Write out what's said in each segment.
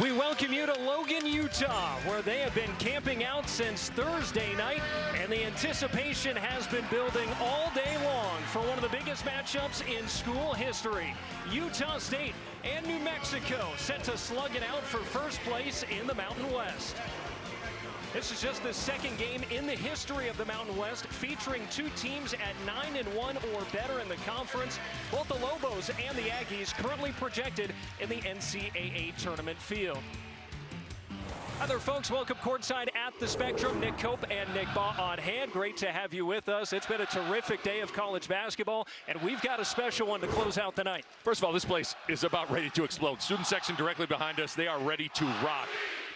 We welcome you to Logan, Utah, where they have been camping out since Thursday night, and the anticipation has been building all day long for one of the biggest matchups in school history. Utah State and New Mexico set to slug it out for first place in the Mountain West. This is just the second game in the history of the Mountain West, featuring two teams at 9-1 or better in the conference. Both the Lobos and the Aggies currently projected in the NCAAB tournament field. Hi there, folks. Welcome courtside at the Spectrum. Nick Cope and Nick Baugh on hand. Great to have you with us. It's been a terrific day of college basketball, and we've got a special one to close out the night. First of all, this place is about ready to explode. Student section directly behind us. They are ready to rock.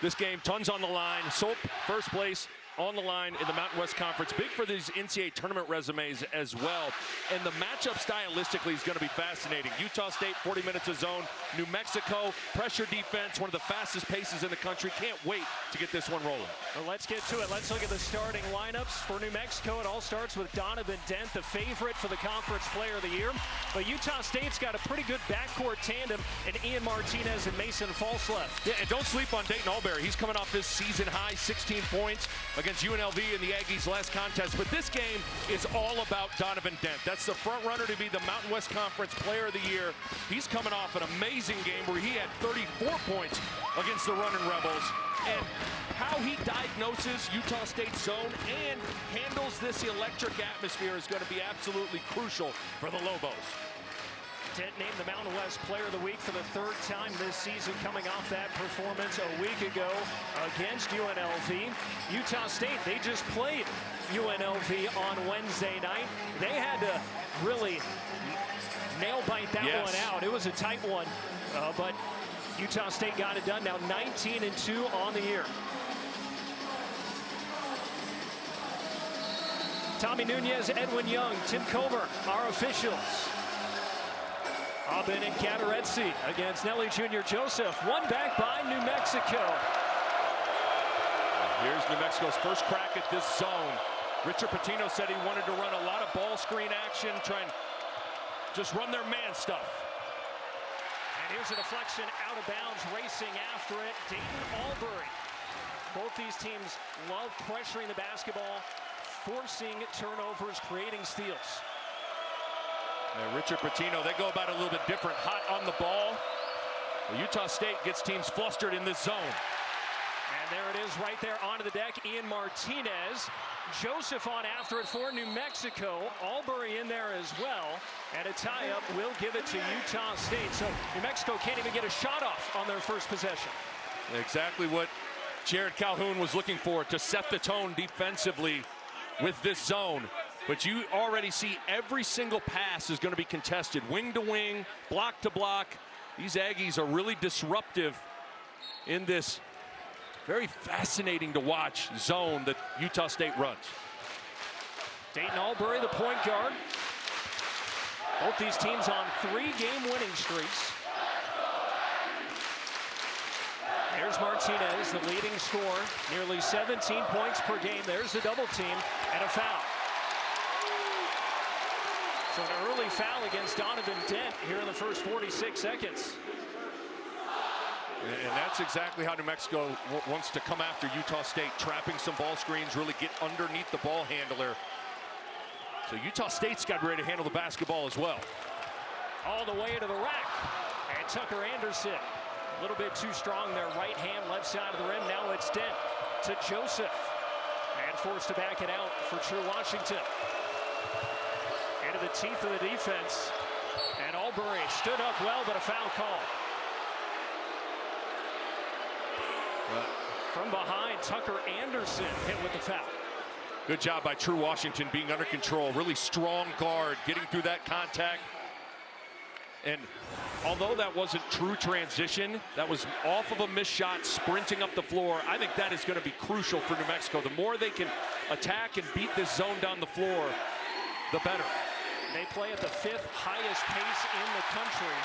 This game, tons on the line. Soap, first place on the line in the Mountain West Conference. Big for these NCAA tournament resumes as well. And the matchup stylistically is going to be fascinating. Utah State, 40 minutes of zone. New Mexico, pressure defense, one of the fastest paces in the country. Can't wait to get this one rolling. Well, let's get to it. Let's look at the starting lineups for New Mexico. It all starts with Donovan Dent, the favorite for the Conference Player of the Year. But Utah State's got a pretty good backcourt tandem in Ian Martinez and Mason Falslev. Yeah, and don't sleep on Dayton Albury. He's coming off his season-high 16 points against UNLV in the Aggies' last contest. But this game is all about Donovan Dent. That's the front runner to be the Mountain West Conference Player of the Year. He's coming off an amazing game where he had 34 points against the Runnin' Rebels. And how he diagnoses Utah State's zone and handles this electric atmosphere is going to be absolutely crucial for the Lobos. Dent named the Mountain West Player of the Week for the third time this season, coming off that performance a week ago against UNLV. Utah State, they just played UNLV on Wednesday night. They had to really nail-bite that one out. It was a tight one, but Utah State got it done. Now 19-2 on the year. Tommy Nunez, Edwin Young, Tim Comer, our officials. Aubin and Catarezzi against Nelly Jr. Joseph. One back by New Mexico. Here's New Mexico's first crack at this zone. Richard Pitino said he wanted to run a lot of ball screen action, try and just run their man stuff. And here's a deflection out of bounds, racing after it, Dayton Albury. Both these teams love pressuring the basketball, forcing turnovers, creating steals. Richard Pitino, they go about it a little bit different. Hot on the ball. Well, Utah State gets teams flustered in this zone. And there it is right there onto the deck. Ian Martinez. Joseph on after it for New Mexico. Albury in there as well. And a tie-up will give it to Utah State. So New Mexico can't even get a shot off on their first possession. Exactly what Jared Calhoun was looking for, to set the tone defensively with this zone. But you already see every single pass is going to be contested. Wing to wing, block to block. These Aggies are really disruptive in this very fascinating to watch zone that Utah State runs. Dayton Albury, the point guard. Both these teams on 3-game winning streaks. There's Martinez, the leading scorer. Nearly 17 points per game. There's the double team and a foul. So an early foul against Donovan Dent here in the first 46 seconds. And that's exactly how New Mexico wants to come after Utah State, trapping some ball screens, really get underneath the ball handler. So Utah State's got ready to handle the basketball as well. All the way to the rack. And Tucker Anderson, a little bit too strong there. Right hand, left side of the rim. Now it's Dent to Joseph. And forced to back it out for True Washington. Into the teeth of the defense. And Albury stood up well, but a foul call. From behind, Tucker Anderson hit with the foul. Good job by True Washington being under control. Really strong guard, getting through that contact. And although that wasn't true transition, that was off of a missed shot, sprinting up the floor. I think that is going to be crucial for New Mexico. The more they can attack and beat this zone down the floor, the better. They play at the 5th highest pace in the country.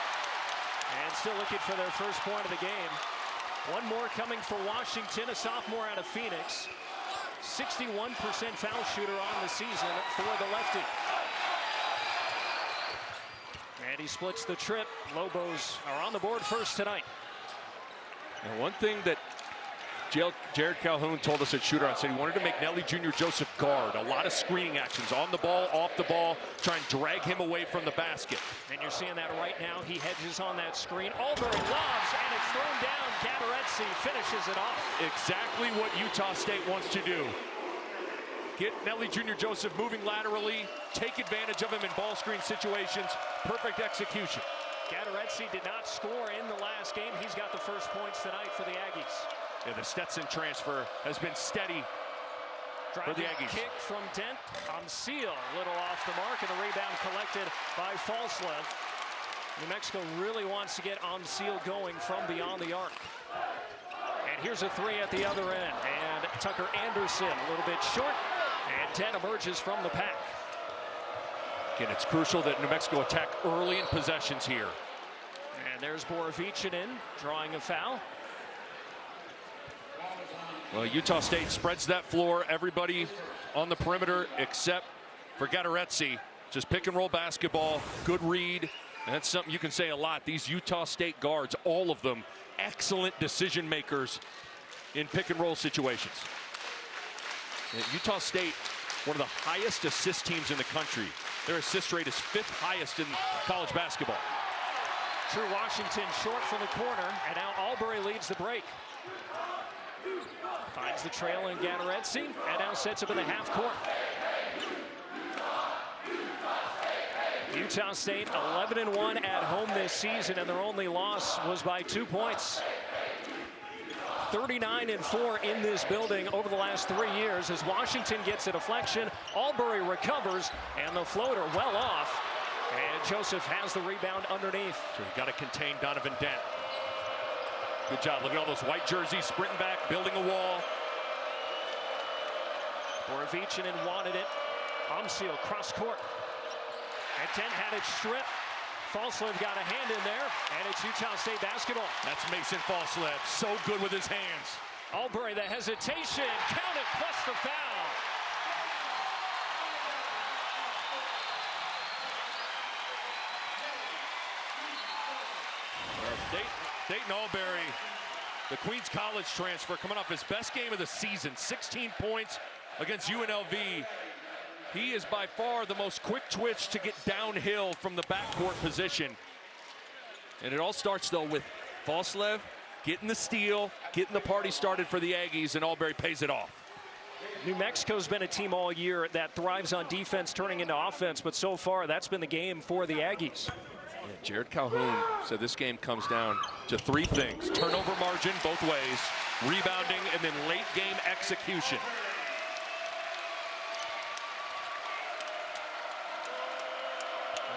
And still looking for their first point of the game. One more coming for Washington, a sophomore out of Phoenix. 61% foul shooter on the season for the lefty. And he splits the trip. Lobos are on the board first tonight. And one thing that Jared Calhoun told us at Shootaround, said he wanted to make Nelly Jr. Joseph guard. A lot of screening actions on the ball, off the ball, try and drag him away from the basket. And you're seeing that right now. He hedges on that screen. Albury lobs, and it's thrown down. Gateretzi finishes it off. Exactly what Utah State wants to do. Get Nelly Jr. Joseph moving laterally, take advantage of him in ball screen situations. Perfect execution. Gateretzi did not score in the last game. He's got the first points tonight for the Aggies. Yeah, the Stetson transfer has been steady for the Aggies. Kick from Dent on Seal. A little off the mark, and the rebound collected by Falslev. New Mexico really wants to get on Seal going from beyond the arc. And here's a three at the other end. And Tucker Anderson a little bit short. And Dent emerges from the pack. Again, it's crucial that New Mexico attack early in possessions here. And there's Borovichinin drawing a foul. Well, Utah State spreads that floor. Everybody on the perimeter except for Gateretzi. Just pick and roll basketball. Good read. And that's something you can say a lot. These Utah State guards, all of them, excellent decision makers in pick and roll situations. Utah State, one of the highest assist teams in the country. Their assist rate is 5th highest in college basketball. True Washington short from the corner, and now Albury leads the break. Finds the trail in Gateretzi, and now sets up in the half court. Utah State 11-1 at home this season, and their only loss was by 2 points. 39-4 in this building over the last 3 years as Washington gets a deflection. Albury recovers, and the floater well off. And Joseph has the rebound underneath. So you've got to contain Donovan Dent. Good job. Look at all those white jerseys sprinting back, building a wall. Borovichinin wanted it. Umsil cross court. And Dent had it stripped. Falslev got a hand in there, and it's Utah State basketball. That's Mason Falslev, so good with his hands. Albury, the hesitation, count it, plus the foul. Dayton Albury, the Queens College transfer, coming off his best game of the season, 16 points against UNLV. He is by far the most quick twitch to get downhill from the backcourt position. And it all starts, though, with Falslev getting the steal, getting the party started for the Aggies, and Albury pays it off. New Mexico's been a team all year that thrives on defense turning into offense, but so far that's been the game for the Aggies. Yeah, Jared Calhoun said this game comes down to 3 things. Turnover margin both ways, rebounding, and then late game execution.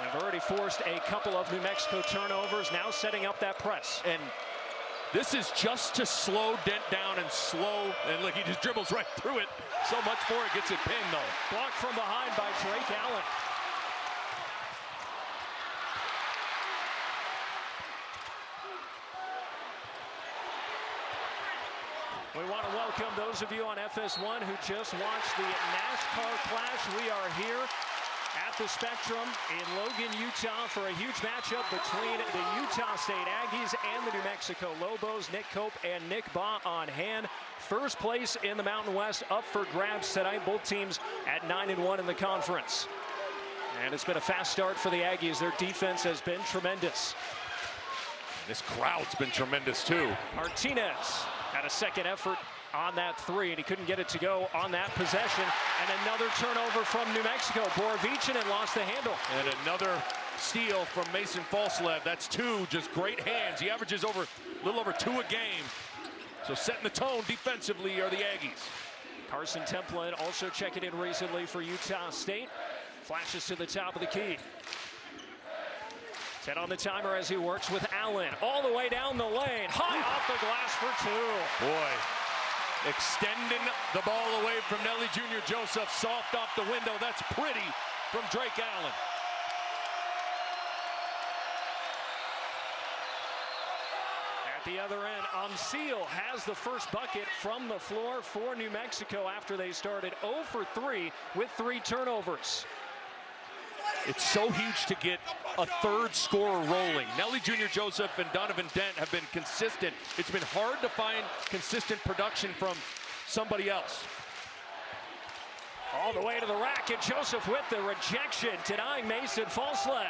They've already forced a couple of New Mexico turnovers, now setting up that press. And this is just to slow Dent down and and look, he just dribbles right through it. So much for it, gets it pinned though. Blocked from behind by Drake Allen. We want to welcome those of you on FS1 who just watched the NASCAR Clash. We are here at the Spectrum in Logan, Utah for a huge matchup between the Utah State Aggies and the New Mexico Lobos. Nick Cope and Nick Baugh on hand. First place in the Mountain West up for grabs tonight. Both teams at 9-1 in the conference. And it's been a fast start for the Aggies. Their defense has been tremendous. This crowd's been tremendous too. Martinez had a second effort on that three, and he couldn't get it to go on that possession. And another turnover from New Mexico. Borovichinin lost the handle. And another steal from Mason Falslev. That's 2 just great hands. He averages a little over 2 a game. So setting the tone defensively are the Aggies. Carson Templin also checking in recently for Utah State. Flashes to the top of the key. 10 on the timer as he works with Allen all the way down the lane. High off the glass for 2. Boy, extending the ball away from Nelly Jr. Joseph. Soft off the window. That's pretty from Drake Allen. At the other end, Umsil has the first bucket from the floor for New Mexico after they started 0 for 3 with 3 turnovers. It's so huge to get a third scorer rolling. Nelly Jr. Joseph and Donovan Dent have been consistent. It's been hard to find consistent production from somebody else. All the way to the rack, and Joseph with the rejection, denying Mason Falslev.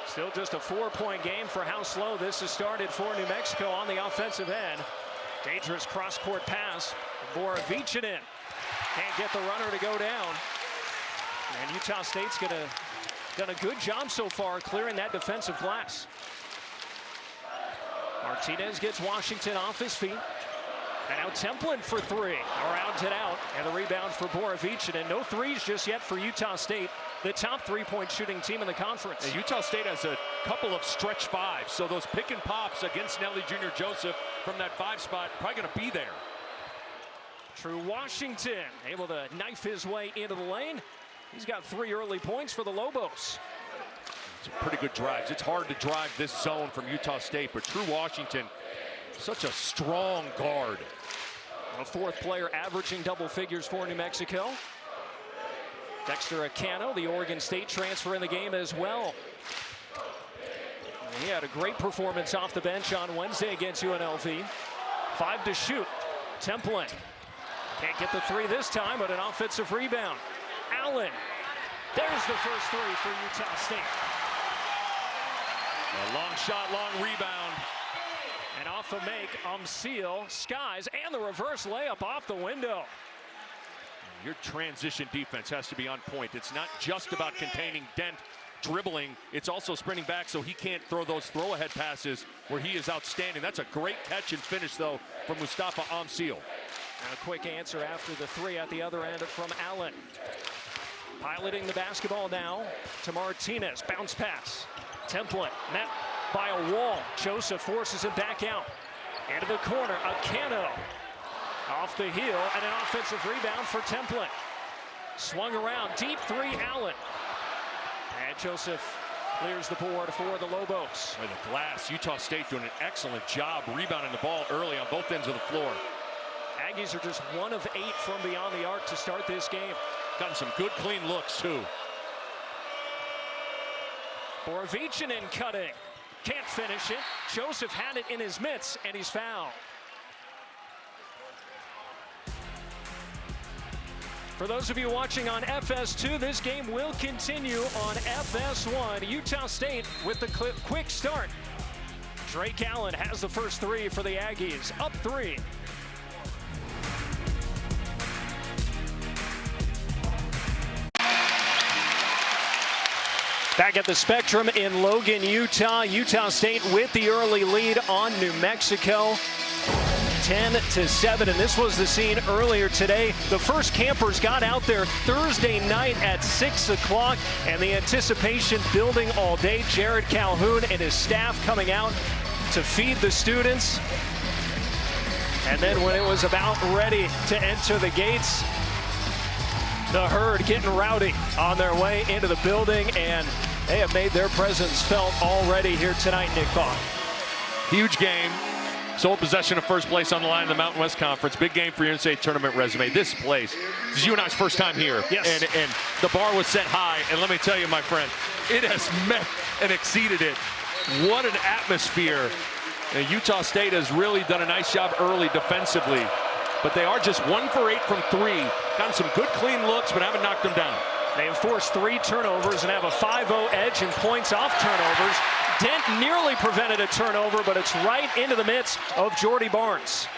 Still just a 4-point game for how slow this has started for New Mexico on the offensive end. Dangerous cross-court pass. Borovichinen can't get the runner to go down. And Utah State's done a good job so far clearing that defensive glass. Martinez gets Washington off his feet. And now Templin for three. Rounded out. And the rebound for Borovichinen. No threes just yet for Utah State, the top three-point shooting team in the conference. And Utah State has a couple of stretch fives. So those pick and pops against Nelly Jr. Joseph from that 5 spot probably going to be there. True Washington able to knife his way into the lane. He's got 3 early points for the Lobos. Some pretty good drives. It's hard to drive this zone from Utah State, but True Washington, such a strong guard. A 4th player averaging double figures for New Mexico. Dexter Acano, the Oregon State transfer in the game as well. He had a great performance off the bench on Wednesday against UNLV. 5 to shoot. Templin can't get the 3 this time, but an offensive rebound. Allen, there's the first 3 for Utah State. A long shot, long rebound. And off the make, Umseal, skies, and the reverse layup off the window. Your transition defense has to be on point. It's not just about containing Dent dribbling. It's also sprinting back so he can't throw those throw-ahead passes where he is outstanding. That's a great catch and finish, though, from Mustafa Umseal. And a quick answer after the 3 at the other end from Allen. Piloting the basketball now to Martinez. Bounce pass. Templin met by a wall. Joseph forces him back out. Into the corner. Acano off the heel, and an offensive rebound for Templin. Swung around. Deep 3, Allen. And Joseph clears the board for the Lobos. By the glass, Utah State doing an excellent job rebounding the ball early on both ends of the floor. Aggies are just 1 of 8 from beyond the arc to start this game. Gotten some good, clean looks, too. Borovichinen cutting. Can't finish it. Joseph had it in his mitts, and he's fouled. For those of you watching on FS2, this game will continue on FS1. Utah State with the quick start. Drake Allen has the first 3 for the Aggies. Up 3. Back at the Spectrum in Logan, Utah. Utah State with the early lead on New Mexico. 10-7, and this was the scene earlier today. The first campers got out there Thursday night at 6 o'clock, and the anticipation building all day. Jared Calhoun and his staff coming out to feed the students. And then when it was about ready to enter the gates, the herd getting rowdy on their way into the building, and they have made their presence felt already here tonight, Nick Bach. Huge game. Sole possession of first place on the line in the Mountain West Conference. Big game for your NCAA tournament resume. This place, this is you and I's first time here. Yes. And the bar was set high. And let me tell you, my friend, it has met and exceeded it. What an atmosphere. And Utah State has really done a nice job early defensively. But they are just 1 for 8 from 3. Gotten some good, clean looks, but haven't knocked them down. They have forced 3 turnovers and have a 5-0 edge in points off turnovers. Dent nearly prevented a turnover, but it's right into the midst of Jordy Barnes.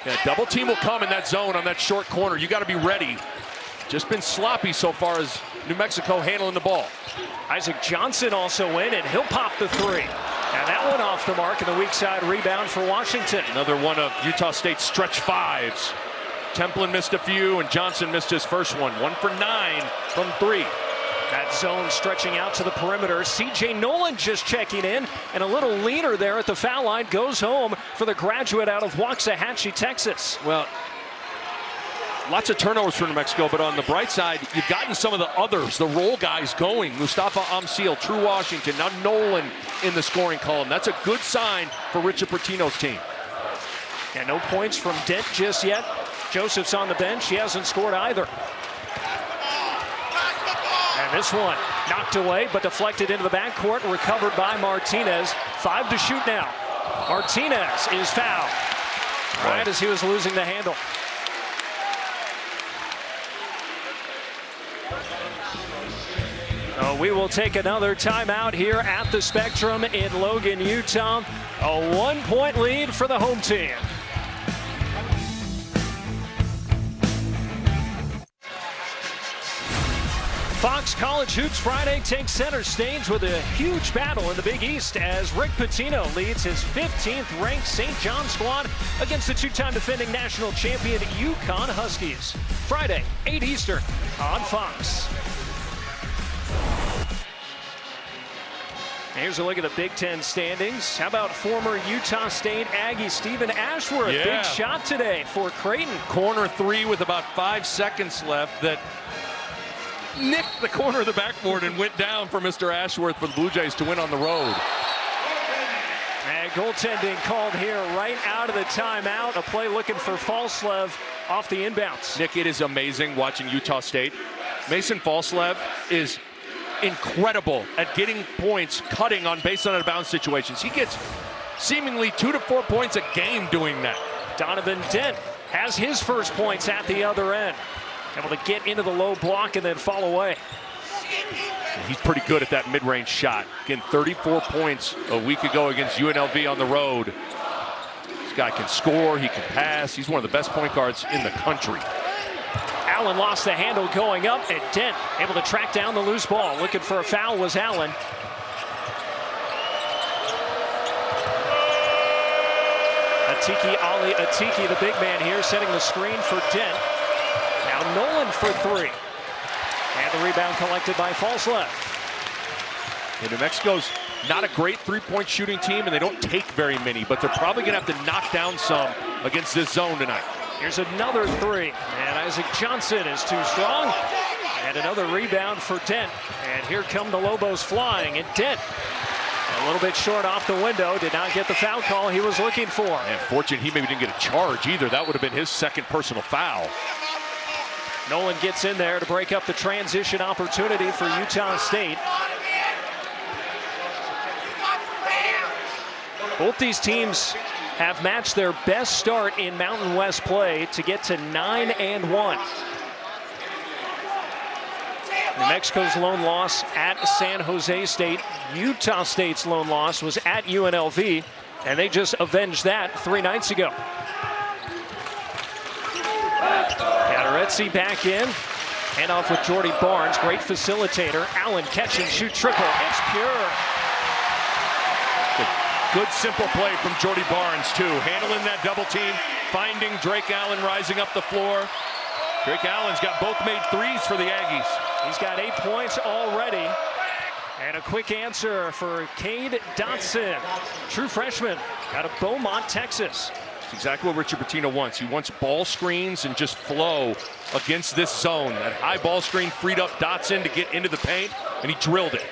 Yeah, double team will come in that zone on that short corner. You got to be ready. Just been sloppy so far as New Mexico handling the ball. Isaac Johnson also in, and he'll pop the 3. And that one off the mark, and the weak side rebound for Washington. Another one of Utah State's stretch 5s. Templin missed a few, and Johnson missed his first one. 1 for 9 from 3. That zone stretching out to the perimeter. C.J. Nolan just checking in, and a little leaner there at the foul line. Goes home for the graduate out of Waxahachie, Texas. Well, lots of turnovers for New Mexico, but on the bright side, you've gotten some of the others, the role guys going. Mustafa Umseal, True Washington, now Nolan in the scoring column. That's a good sign for Richard Pitino's team. And no points from Dent just yet. Joseph's on the bench. He hasn't scored either. And this one knocked away, but deflected into the backcourt, recovered by Martinez. 5 to shoot now. Martinez is fouled right as he was losing the handle. We will take another timeout here at the Spectrum in Logan, Utah. A 1-point lead for the home team. Fox College Hoops Friday takes center stage with a huge battle in the Big East as Rick Pitino leads his 15th ranked St. John squad against the two-time defending national champion UConn Huskies. Friday, 8 Eastern on Fox. Here's a look at the Big Ten standings. How about former Utah State Aggie Stephen Ashworth? Yeah. Big shot today for Creighton. Corner 3 with about 5 seconds left that nicked the corner of the backboard and went down for Mr. Ashworth for the Blue Jays to win on the road. And goaltending called here right out of the timeout. A play looking for Falslev off the inbounds. Nick, it is amazing watching Utah State. Mason Falslev is incredible at getting points, cutting on base on out of bounds situations. He gets seemingly 2 to 4 points a game doing that. Donovan Dent has his first points at the other end. Able to get into the low block and then fall away. He's pretty good at that mid-range shot. Again, 34 points a week ago against UNLV on the road. This guy can score, he can pass. He's one of the best point guards in the country. Allen lost the handle going up, and Dent able to track down the loose ball. Looking for a foul was Allen. Ali Atiki, the big man here, setting the screen for Dent. Now Nolan for 3. And the rebound collected by Falslev. New Mexico's not a great three-point shooting team, and they don't take very many, but they're probably going to have to knock down some against this zone tonight. Here's another 3, and Isaac Johnson is too strong. And another rebound for Dent. And here come the Lobos flying, and Dent a little bit short off the window, did not get the foul call he was looking for. And fortunate he maybe didn't get a charge either. That would have been his second personal foul. Nolan gets in there to break up the transition opportunity for Utah State. Both these teams have matched their best start in Mountain West play to get to 9-1. New Mexico's lone loss at San Jose State. Utah State's lone loss was at UNLV, and they just avenged that 3 nights ago. Catarezzi back in. Hand off with Jordy Barnes, great facilitator. Allen catch and shoot triple. It's pure. Good simple play from Jordy Barnes, too. Handling that double team, finding Drake Allen rising up the floor. Drake Allen's got both made threes for the Aggies. He's got 8 points already. And a quick answer for Cade Dotson, true freshman out of Beaumont, Texas. It's exactly what Richard Pitino wants. He wants ball screens and just flow against this zone. That high ball screen freed up Dotson to get into the paint, and he drilled it.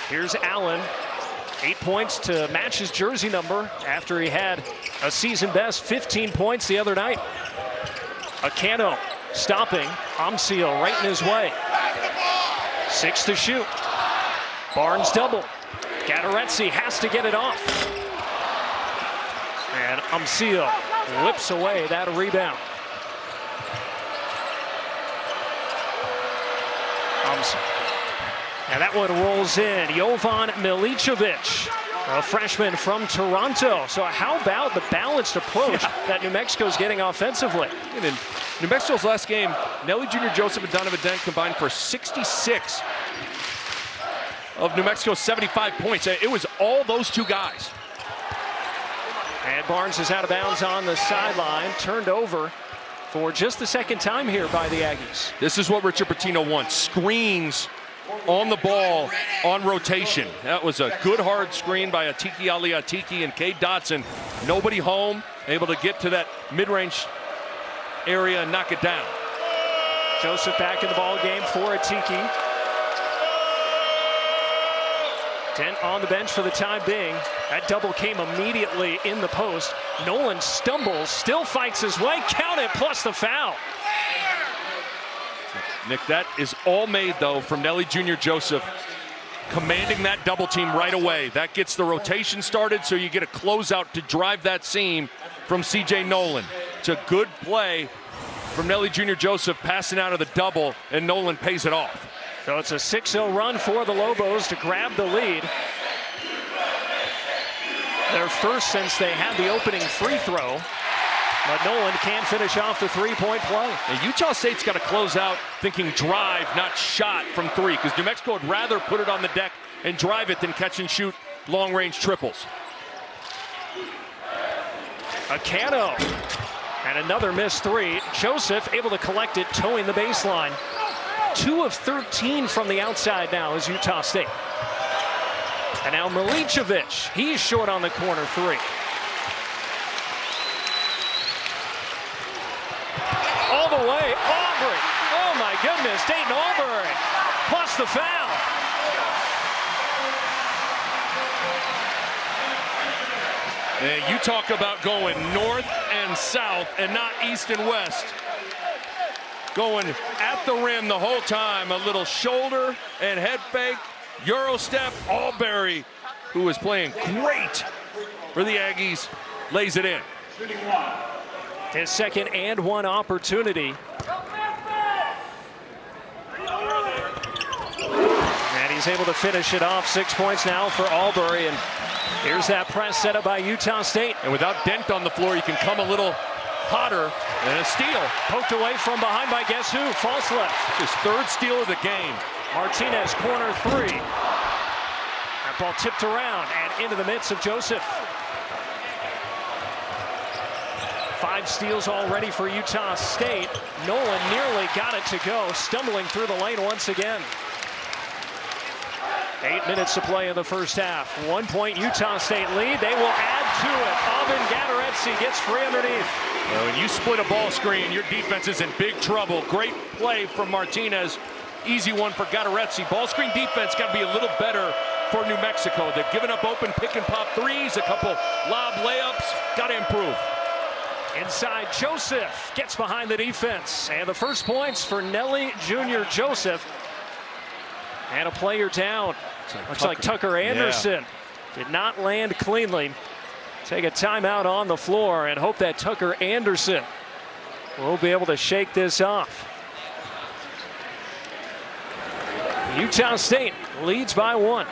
Here's Allen. 8 points to match his jersey number after he had a season best 15 points the other night. Acano stopping. Amsio right in his way. 6 to shoot. Barnes double. Catarezzi has to get it off. And Amsio whips away that rebound. And that one rolls in. Jovan Milicevic, a freshman from Toronto. So how about the balanced approach that New Mexico's getting offensively? And in New Mexico's last game, Nelly Jr. Joseph and Donovan Dent combined for 66 of New Mexico's 75 points. It was all those two guys. And Barnes is out of bounds on the sideline, turned over for just the second time here by the Aggies. This is what Richard Pitino wants. Screens on the ball on rotation. That was a good hard screen by Atiki Ali Atiki and Cade Dotson. Nobody home, able to get to that mid-range area and knock it down. Joseph back in the ball game for Atiki. Dent on the bench for the time being. That double came immediately in the post. Nolan stumbles, still fights his way. Count it, plus the foul. Nick, that is all made, though, from Nelly Jr. Joseph commanding that double team right away. That gets the rotation started, so you get a closeout to drive that seam from C.J. Nolan. It's a good play from Nelly Jr. Joseph passing out of the double, and Nolan pays it off. So it's a 6-0 run for the Lobos to grab the lead. Their first since they had the opening free throw. But Nolan can't finish off the three-point play. And Utah State's got to close out thinking drive, not shot from three, because New Mexico would rather put it on the deck and drive it than catch and shoot long-range triples. Acano. And another missed three. Joseph able to collect it, towing the baseline. 2 of 13 from the outside now is Utah State. And now Milicevic, he's short on the corner three. All the way, Aubrey. Oh my goodness, Dayton Albury, plus the foul. And you talk about going north and south and not east and west. Going at the rim the whole time. A little shoulder and head fake. Euro step. Albury, who is playing great for the Aggies, lays it in. His second and one opportunity. And he's able to finish it off. 6 points now for Albury. And here's that press set up by Utah State. And without Dent on the floor, you can come a little hotter. And a steal. Poked away from behind by guess who? False left. His third steal of the game. Martinez, corner three. That ball tipped around and into the midst of Joseph. 5 steals already for Utah State. Nolan nearly got it to go, stumbling through the lane once again. 8 minutes to play in the first half. 1 point Utah State lead. They will add to it. Alvin Gadaretsi gets free underneath. When you split a ball screen, your defense is in big trouble. Great play from Martinez. Easy one for Gadaretsi. Ball screen defense got to be a little better for New Mexico. They've given up open pick and pop threes, a couple lob layups. Got to improve. Inside, Joseph gets behind the defense. And the first points for Nelly Jr. Joseph. And a player down. Looks like Tucker Anderson did not land cleanly. Take a timeout on the floor and hope that Tucker Anderson will be able to shake this off. Utah State leads by 1.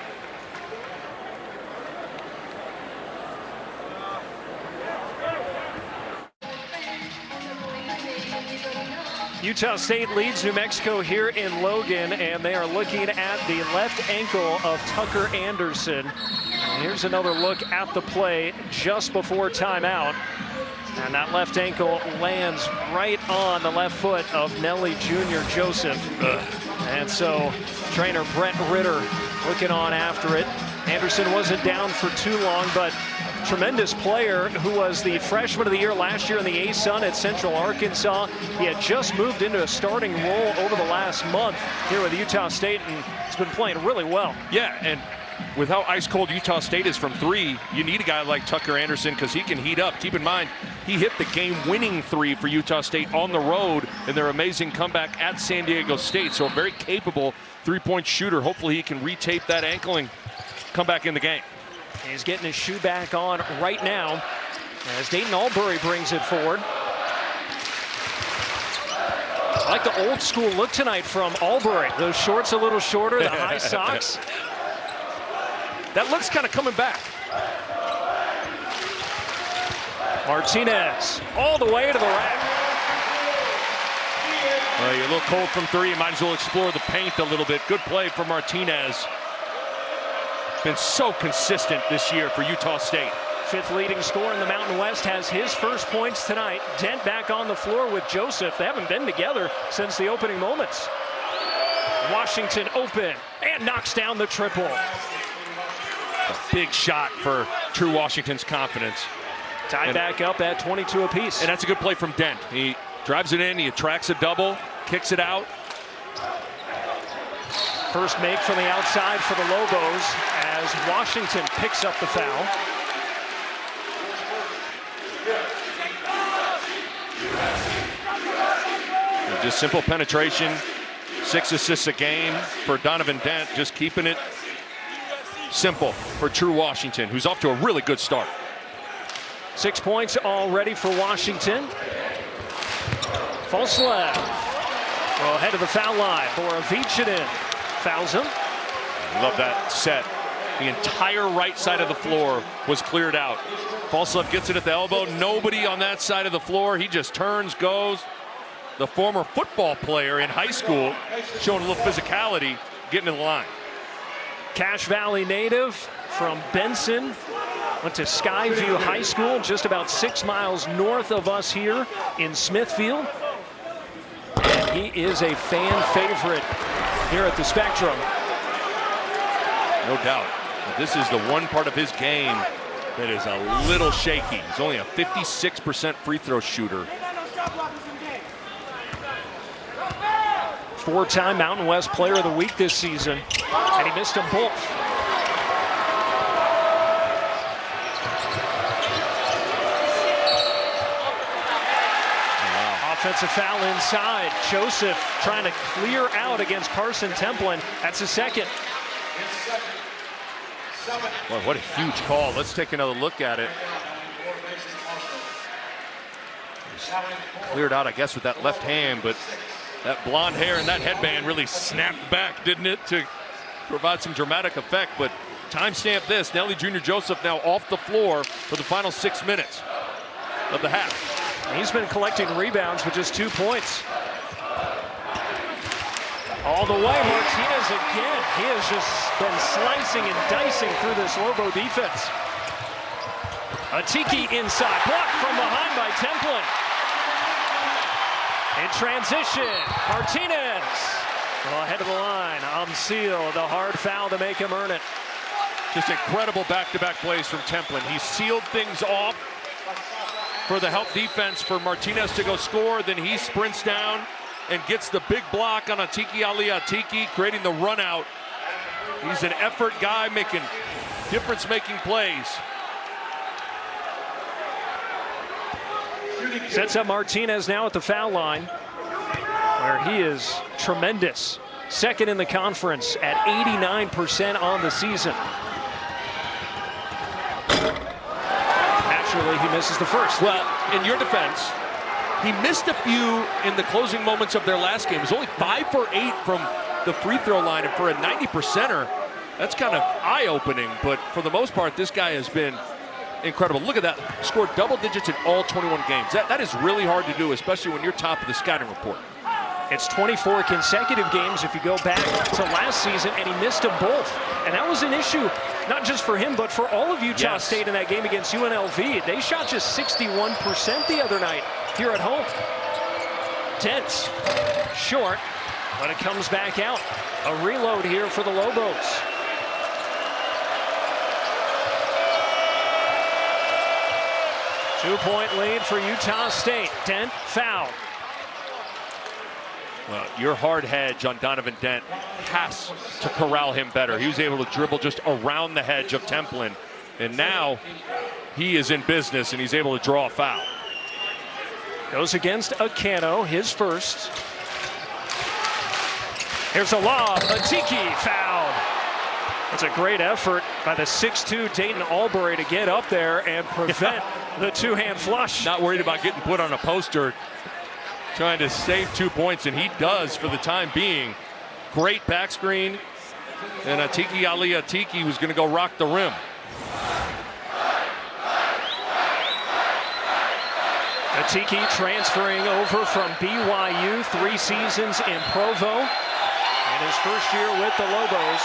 Utah State leads New Mexico here in Logan, and they are looking at the left ankle of Tucker Anderson. And here's another look at the play just before timeout. And that left ankle lands right on the left foot of Nelly Jr. Joseph. And so trainer Brett Ritter looking on after it. Anderson wasn't down for too long, but tremendous player who was the freshman of the year last year in the ASUN at Central Arkansas. He had just moved into a starting role over the last month here with Utah State, and he's been playing really well. Yeah, and with how ice cold Utah State is from three, you need a guy like Tucker Anderson because he can heat up. Keep in mind, he hit the game-winning three for Utah State on the road in their amazing comeback at San Diego State. So a very capable three-point shooter. Hopefully he can retape that ankle and come back in the game. He's getting his shoe back on right now as Dayton Albury brings it forward. I like the old school look tonight from Albury. Those shorts a little shorter, the high socks. That look's kind of coming back. Martinez all the way to the rack. Well, you're a little cold from three. You might as well explore the paint a little bit. Good play for Martinez. Been so consistent this year for Utah State. 5th leading scorer in the Mountain West has his first points tonight. Dent back on the floor with Joseph. They haven't been together since the opening moments. Washington open and knocks down the triple. A big shot for True Washington's confidence. Tied back up at 22 apiece. And that's a good play from Dent. He drives it in, he attracts a double, kicks it out. First make from the outside for the Lobos as Washington picks up the foul. Just simple penetration, 6 assists a game for Donovan Dent, just keeping it simple for True Washington, who's off to a really good start. 6 points already for Washington. Falslev will head to the foul line. Borovichinin fouls him. Love that set. The entire right side of the floor was cleared out. Falslev gets it at the elbow. Nobody on that side of the floor. He just turns, goes. The former football player in high school showing a little physicality, getting in the line. Cache Valley native from Benson. Went to Skyview High School, just about 6 miles north of us here in Smithfield. And he is a fan favorite here at the Spectrum. No doubt. This is the one part of his game that is a little shaky. He's only a 56% free throw shooter. 4-time Mountain West Player of the Week this season, and he missed them both. Wow. Offensive foul inside. Joseph trying to clear out against Carson Templin. That's his second. Boy, what a huge call. Let's take another look at it. Cleared out, I guess, with that left hand, but that blonde hair and that headband really snapped back, didn't it, to provide some dramatic effect. But timestamp this, Nelly Jr. Joseph now off the floor for the final 6 minutes of the half. He's been collecting rebounds with just 2 points. All the way, Martinez again. He has just been slicing and dicing through this Lobo defense. Atiki inside, blocked from behind by Templin. In transition, Martinez will head to the line. Seal, the hard foul to make him earn it. Just incredible back-to-back plays from Templin. He sealed things off for the help defense for Martinez to go score. Then he sprints down and gets the big block on Atiki Ali Atiki, creating the run out. He's an effort guy making difference-making plays. Sets up Martinez now at the foul line, where he is tremendous. Second in the conference at 89% on the season. Naturally, he misses the first. Well, in your defense, he missed a few in the closing moments of their last game. He was only 5 for 8 from the free throw line, and for a 90%er, that's kind of eye-opening. But for the most part, this guy has been incredible. Look at that. Scored double digits in all 21 games. That is really hard to do, especially when you're top of the scouting report. It's 24 consecutive games if you go back to last season, and he missed them both. And that was an issue, not just for him, but for all of Utah State in that game against UNLV. They shot just 61% the other night here at home. Tense, short, but it comes back out. A reload here for the Lobos. Two-point lead for Utah State. Dent foul. Well, your hard hedge on Donovan Dent has to corral him better. He was able to dribble just around the hedge of Templin, and now he is in business and he's able to draw a foul. Goes against Acano, his first. Here's a lob, Atiki fouled. It's a great effort by the 6'2" Dayton Albury to get up there and prevent the two-hand flush. Not worried about getting put on a poster, trying to save 2 points, and he does for the time being. Great back screen, and Atiki Ali Atiki was going to go rock the rim. Atiki transferring over from BYU, 3 seasons in Provo, and his first year with the Lobos.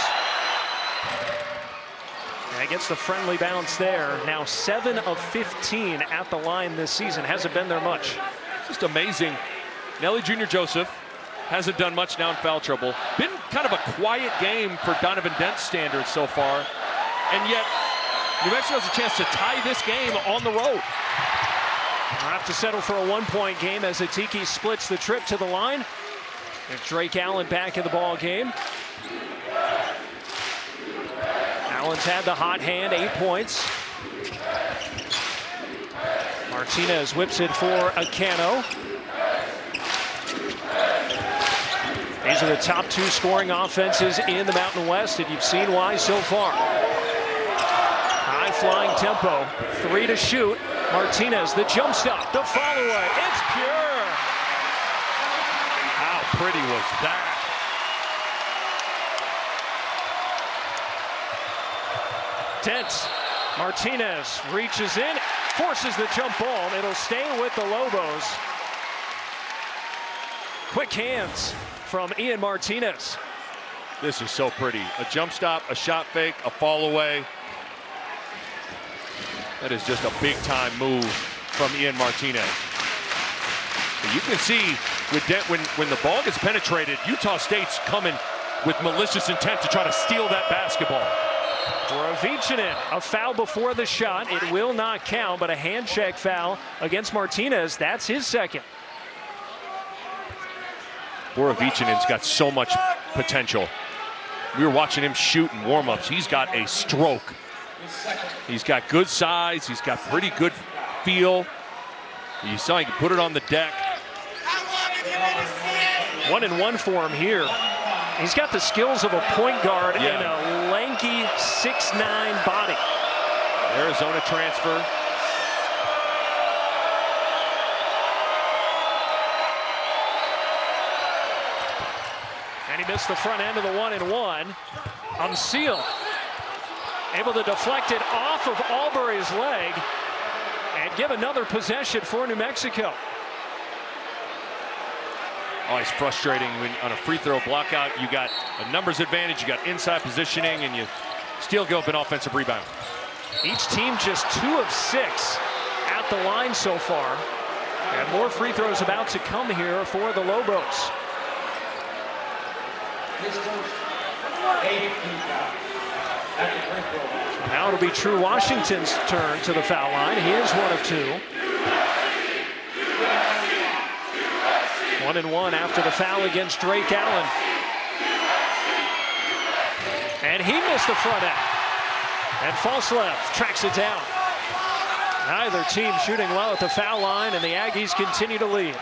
And gets the friendly bounce there. Now 7 of 15 at the line this season. Hasn't been there much. Just amazing. Nelly Jr. Joseph hasn't done much now in foul trouble. Been kind of a quiet game for Donovan Dent's standards so far. And yet, New Mexico has a chance to tie this game on the road. We'll have to settle for a 1-point game as Atiki splits the trip to the line. And Drake Allen back in the ball game. Allen's had the hot hand, 8 points. Martinez whips it for Acano. These are the top 2 scoring offenses in the Mountain West, and you've seen why so far. High flying tempo, 3 to shoot. Martinez, the jump stop, the follow away. It's pure. How pretty was that? Dent. Martinez reaches in, forces the jump ball. It'll stay with the Lobos. Quick hands from Ian Martinez. This is so pretty. A jump stop, a shot fake, a fall away. That is just a big-time move from Ian Martinez. And you can see with Dent, when the ball gets penetrated, Utah State's coming with malicious intent to try to steal that basketball. Borovicinen, a foul before the shot. It will not count, but a hand check foul against Martinez. That's his second. Borovicinen's got so much potential. We were watching him shoot in warm-ups. He's got a stroke. He's got good size. He's got pretty good feel. You saw he could put it on the deck. 1-and-1 for him here. He's got the skills of a point guard and a lanky 6'9" body. Arizona transfer. And he missed the front end of the 1-and-1. Seal able to deflect it off of Albury's leg and give another possession for New Mexico. Oh, it's frustrating when on a free throw block out, you got a numbers advantage, you got inside positioning, and you still give up an offensive rebound. Each team just 2 of 6 at the line so far. And more free throws about to come here for the Lobos. Now it'll be True Washington's turn to the foul line. He is 1 of 2. 1-and-1 after the foul against Drake Allen. And he missed the front end. And Falslev tracks it down. Neither team shooting well at the foul line, and the Aggies continue to lead.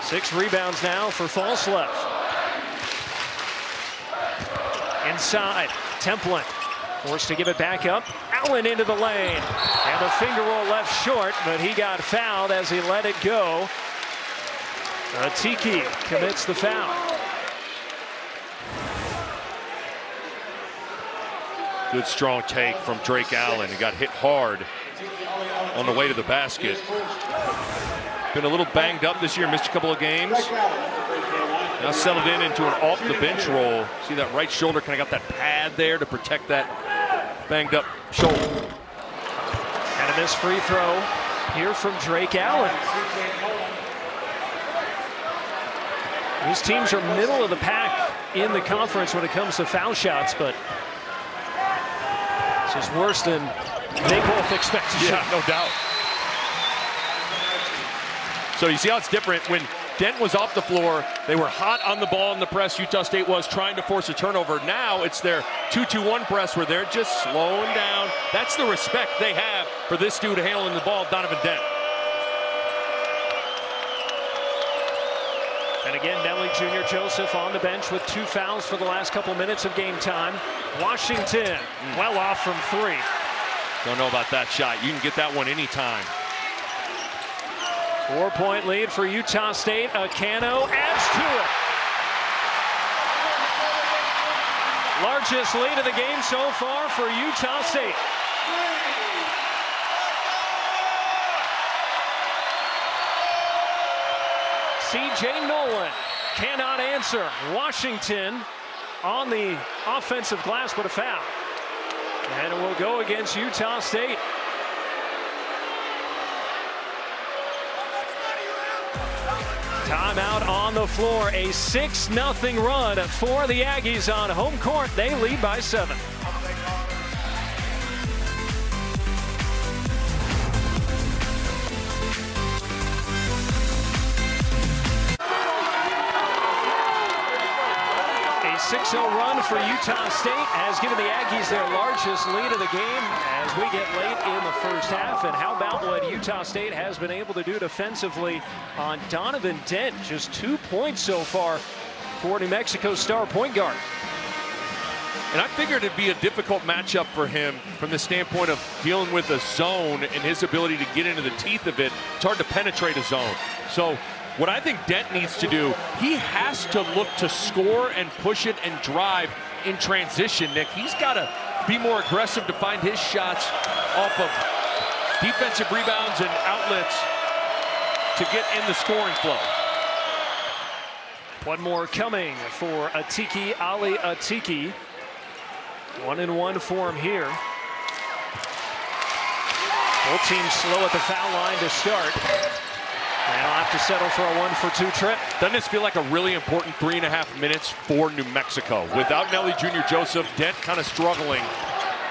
6 rebounds now for Falslev. Inside, Templin forced to give it back up. Allen into the lane. And the finger roll left short, but he got fouled as he let it go. Tiki commits the foul. Good strong take from Drake Allen. He got hit hard on the way to the basket. Been a little banged up this year, missed a couple of games. Now settled into an off the bench role. See that right shoulder kind of got that pad there to protect that banged up shoulder. And a missed free throw here from Drake Allen. These teams are middle of the pack in the conference when it comes to foul shots, but this is worse than they both expected. Yeah, no doubt. So you see how it's different. When Dent was off the floor, they were hot on the ball in the press. Utah State was trying to force a turnover. Now it's their 2-2-1 press where they're just slowing down. That's the respect they have for this dude handling the ball, Donovan Dent. And again, Nelly Jr. Joseph on the bench with 2 fouls for the last couple minutes of game time. Washington well off from 3. Don't know about that shot. You can get that one anytime. 4-point lead for Utah State. Acano adds to it. Largest lead of the game so far for Utah State. C.J. Nolan cannot answer. Washington on the offensive glass, but a foul. And it will go against Utah State. Timeout on the floor. A 6-0 run for the Aggies on home court. They lead by 7. A 6-0 run for Utah State has given the Aggies their largest lead of the game as we get late in the first half. And how about what Utah State has been able to do defensively on Donovan Dent? Just 2 points so far for New Mexico's star point guard. And I figured it'd be a difficult matchup for him from the standpoint of dealing with a zone and his ability to get into the teeth of it. It's hard to penetrate a zone. So what I think Dent needs to do, he has to look to score and push it and drive in transition, Nick. He's got to be more aggressive to find his shots off of defensive rebounds and outlets to get in the scoring flow. One more coming for Atiki, Ali Atiki. 1-and-1 for him here. Both teams slow at the foul line to start. And I'll have to settle for a 1-for-2 trip. Doesn't this feel like a really important 3.5 minutes for New Mexico? Without Nelly Jr. Joseph, Dent kind of struggling.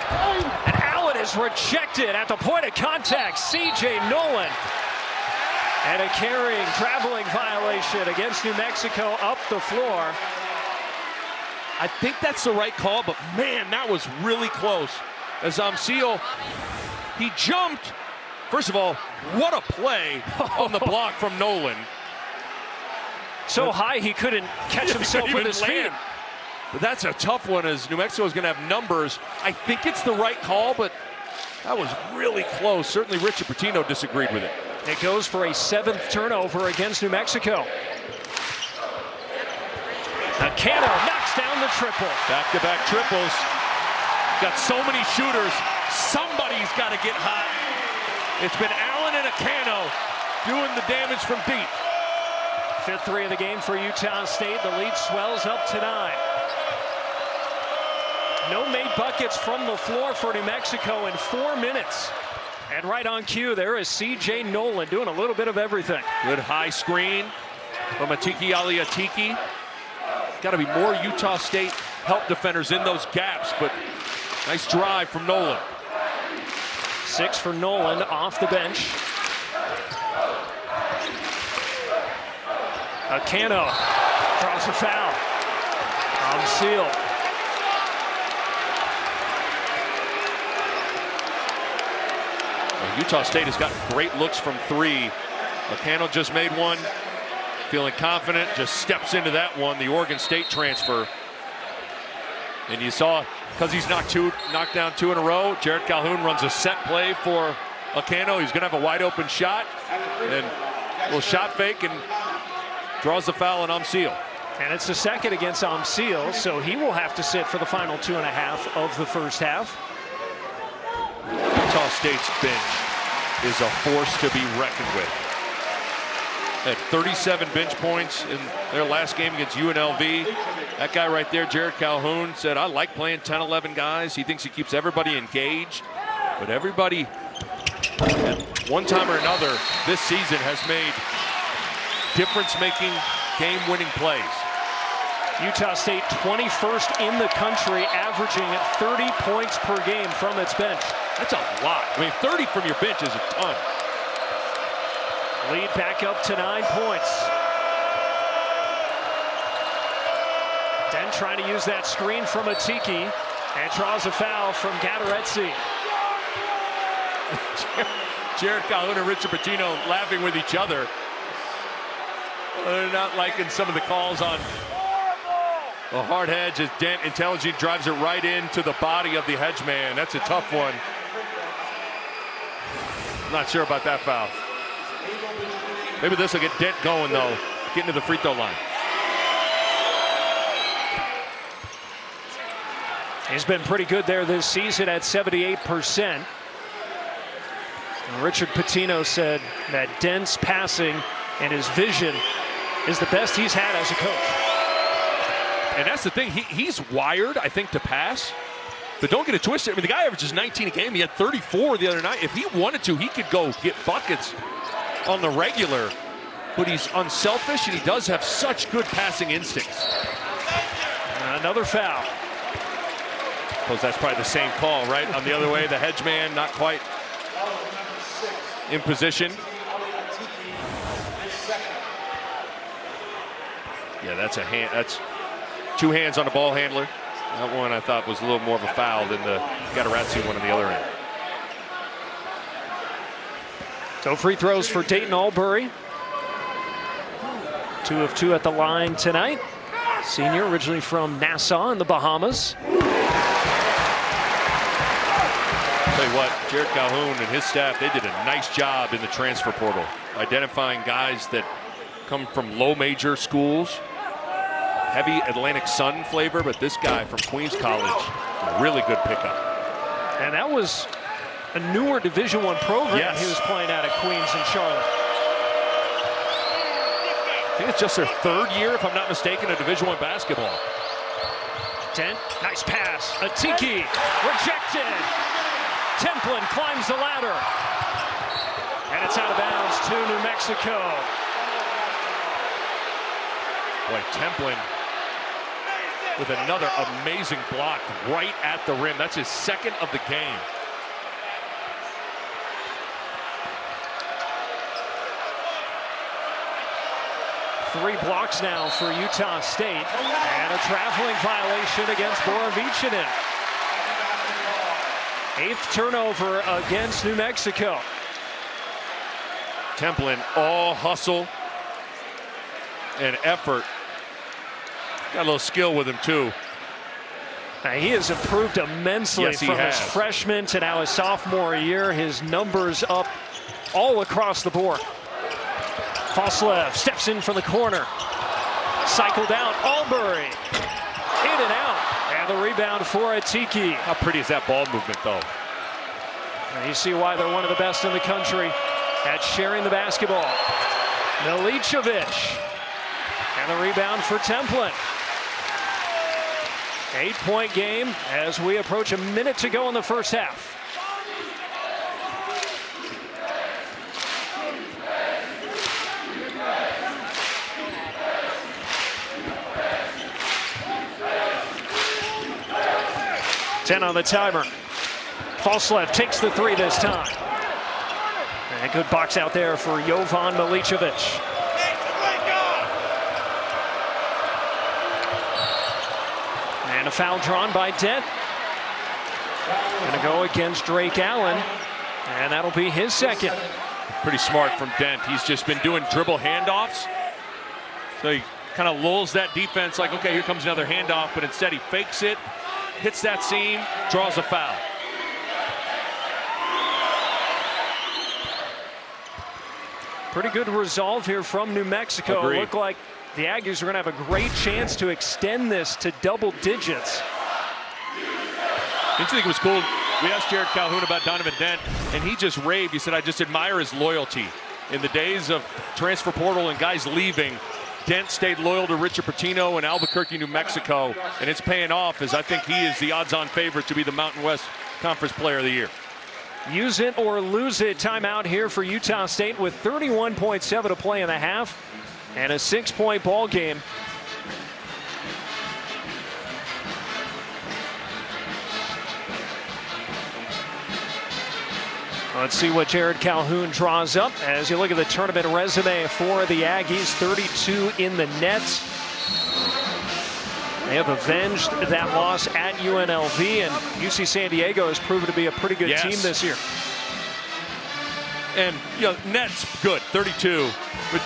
And Allen is rejected at the point of contact. C.J. Nolan. And a carrying, traveling violation against New Mexico up the floor. I think that's the right call, but man, that was really close. As Amsil, he jumped. First of all, what a play on the block from Nolan. So high he couldn't catch himself with his feet. But that's a tough one as New Mexico is going to have numbers. I think it's the right call, but that was really close. Certainly Richard Pitino disagreed with it. It goes for a 7th turnover against New Mexico. Akano knocks down the triple. Back-to-back triples. Got so many shooters. Somebody's got to get hot. It's been Allen and Akano doing the damage from deep. 5th three of the game for Utah State. The lead swells up to 9. No made buckets from the floor for New Mexico in 4 minutes. And right on cue, there is C.J. Nolan doing a little bit of everything. Good high screen from Atiki Ali Atiki. Got to be more Utah State help defenders in those gaps, but nice drive from Nolan. 6 for Nolan off the bench. Akano draws a foul. Amsil. Utah State has gotten great looks from 3. Akano just made one. Feeling confident, just steps into that one, the Oregon State transfer. And you saw, because he's knocked down 2 in a row, Jared Calhoun runs a set play for Akano. He's going to have a wide open shot, and a little shot fake, and draws the foul on Amsil. And it's the 2nd against Amsil, so he will have to sit for the final 2.5 of the first half. Utah State's bench is a force to be reckoned with. At 37 bench points in their last game against UNLV. That guy right there, Jared Calhoun, said, I like playing 10, 11 guys. He thinks he keeps everybody engaged. But everybody, at one time or another, this season has made difference-making, game-winning plays. Utah State 21st in the country, averaging 30 points per game from its bench. That's a lot. I mean, 30 from your bench is a ton. Lead back up to 9 points. Den trying to use that screen from Atiki and draws a foul from Gadaretse. Jared Calhoun and Richard Pitino laughing with each other. They're not liking some of the calls on the hard hedge as Dent intelligently drives it right into the body of the hedge man. That's a tough one. Not sure about that foul. Maybe this will get Dent going, though, getting to the free throw line. He's been pretty good there this season at 78%. And Richard Pitino said that Dent's passing and his vision is the best he's had as a coach. And that's the thing. He's wired, I think, to pass. But don't get it twisted. I mean, the guy averages 19 a game. He had 34 the other night. If he wanted to, he could go get buckets on the regular, but he's unselfish and he does have such good passing instincts. Another foul. Suppose that's probably the same call, right? On the other way, the hedge man not quite in position. Yeah, that's a hand. That's 2 hands on the ball handler. That one I thought was a little more of a foul than the Gatarazzi one on the other end. So free throws for Dayton Albury. 2 of 2 at the line tonight. Senior, originally from Nassau in the Bahamas. Tell you what, Jared Calhoun and his staff, they did a nice job in the transfer portal, identifying guys that come from low major schools, heavy Atlantic Sun flavor, but this guy from Queens College, a really good pickup. And that was a newer Division I program. Yes. He was playing out of Queens and Charlotte. I think it's just their 3rd year, if I'm not mistaken, of Division I basketball. Dent, nice pass. Atiki, rejected. Templin climbs the ladder. And it's out of bounds to New Mexico. Boy, Templin with another amazing block right at the rim. That's his 2nd of the game. Three blocks now for Utah State. And a traveling violation against Borovichinen. 8th turnover against New Mexico. Templin, all hustle and effort. Got a little skill with him, too. Now, he has improved immensely Yes, he from has. his freshman to now his sophomore year. His numbers up all across the board. Foslev steps in from the corner. Cycled out. Albury. In and out. And the rebound for Atiki. How pretty is that ball movement, though? And you see why they're one of the best in the country at sharing the basketball. Milicevic. And the rebound for Templin. 8-point game as we approach a minute to go in the first half. Ten on the timer. Foslev takes the 3 this time. And a good box out there for Jovan Milicevic. And a foul drawn by Dent. Gonna go against Drake Allen. And that'll be his 2nd. Pretty smart from Dent. He's just been doing dribble handoffs. So he kind of lulls that defense like, okay, here comes another handoff, but instead he fakes it, hits that seam, draws a foul. Pretty good resolve here from New Mexico. Agreed. It looked like the Aggies are going to have a great chance to extend this to double digits. Didn't you think it was cool? We asked Jared Calhoun about Donovan Dent, and he just raved. He said, I just admire his loyalty. In the days of transfer portal and guys leaving, Dent stayed loyal to Richard Pitino in Albuquerque, New Mexico, and it's paying off as I think he is the odds-on favorite to be the Mountain West Conference Player of the Year. Use it or lose it timeout here for Utah State with 31.7 to play in the half and a 6-point ball game. Let's see what Jared Calhoun draws up as you look at the tournament resume for the Aggies. 32 in the net. They have avenged that loss at UNLV, and UC San Diego has proven to be a pretty good team this year. And, you know, net's good, 32. But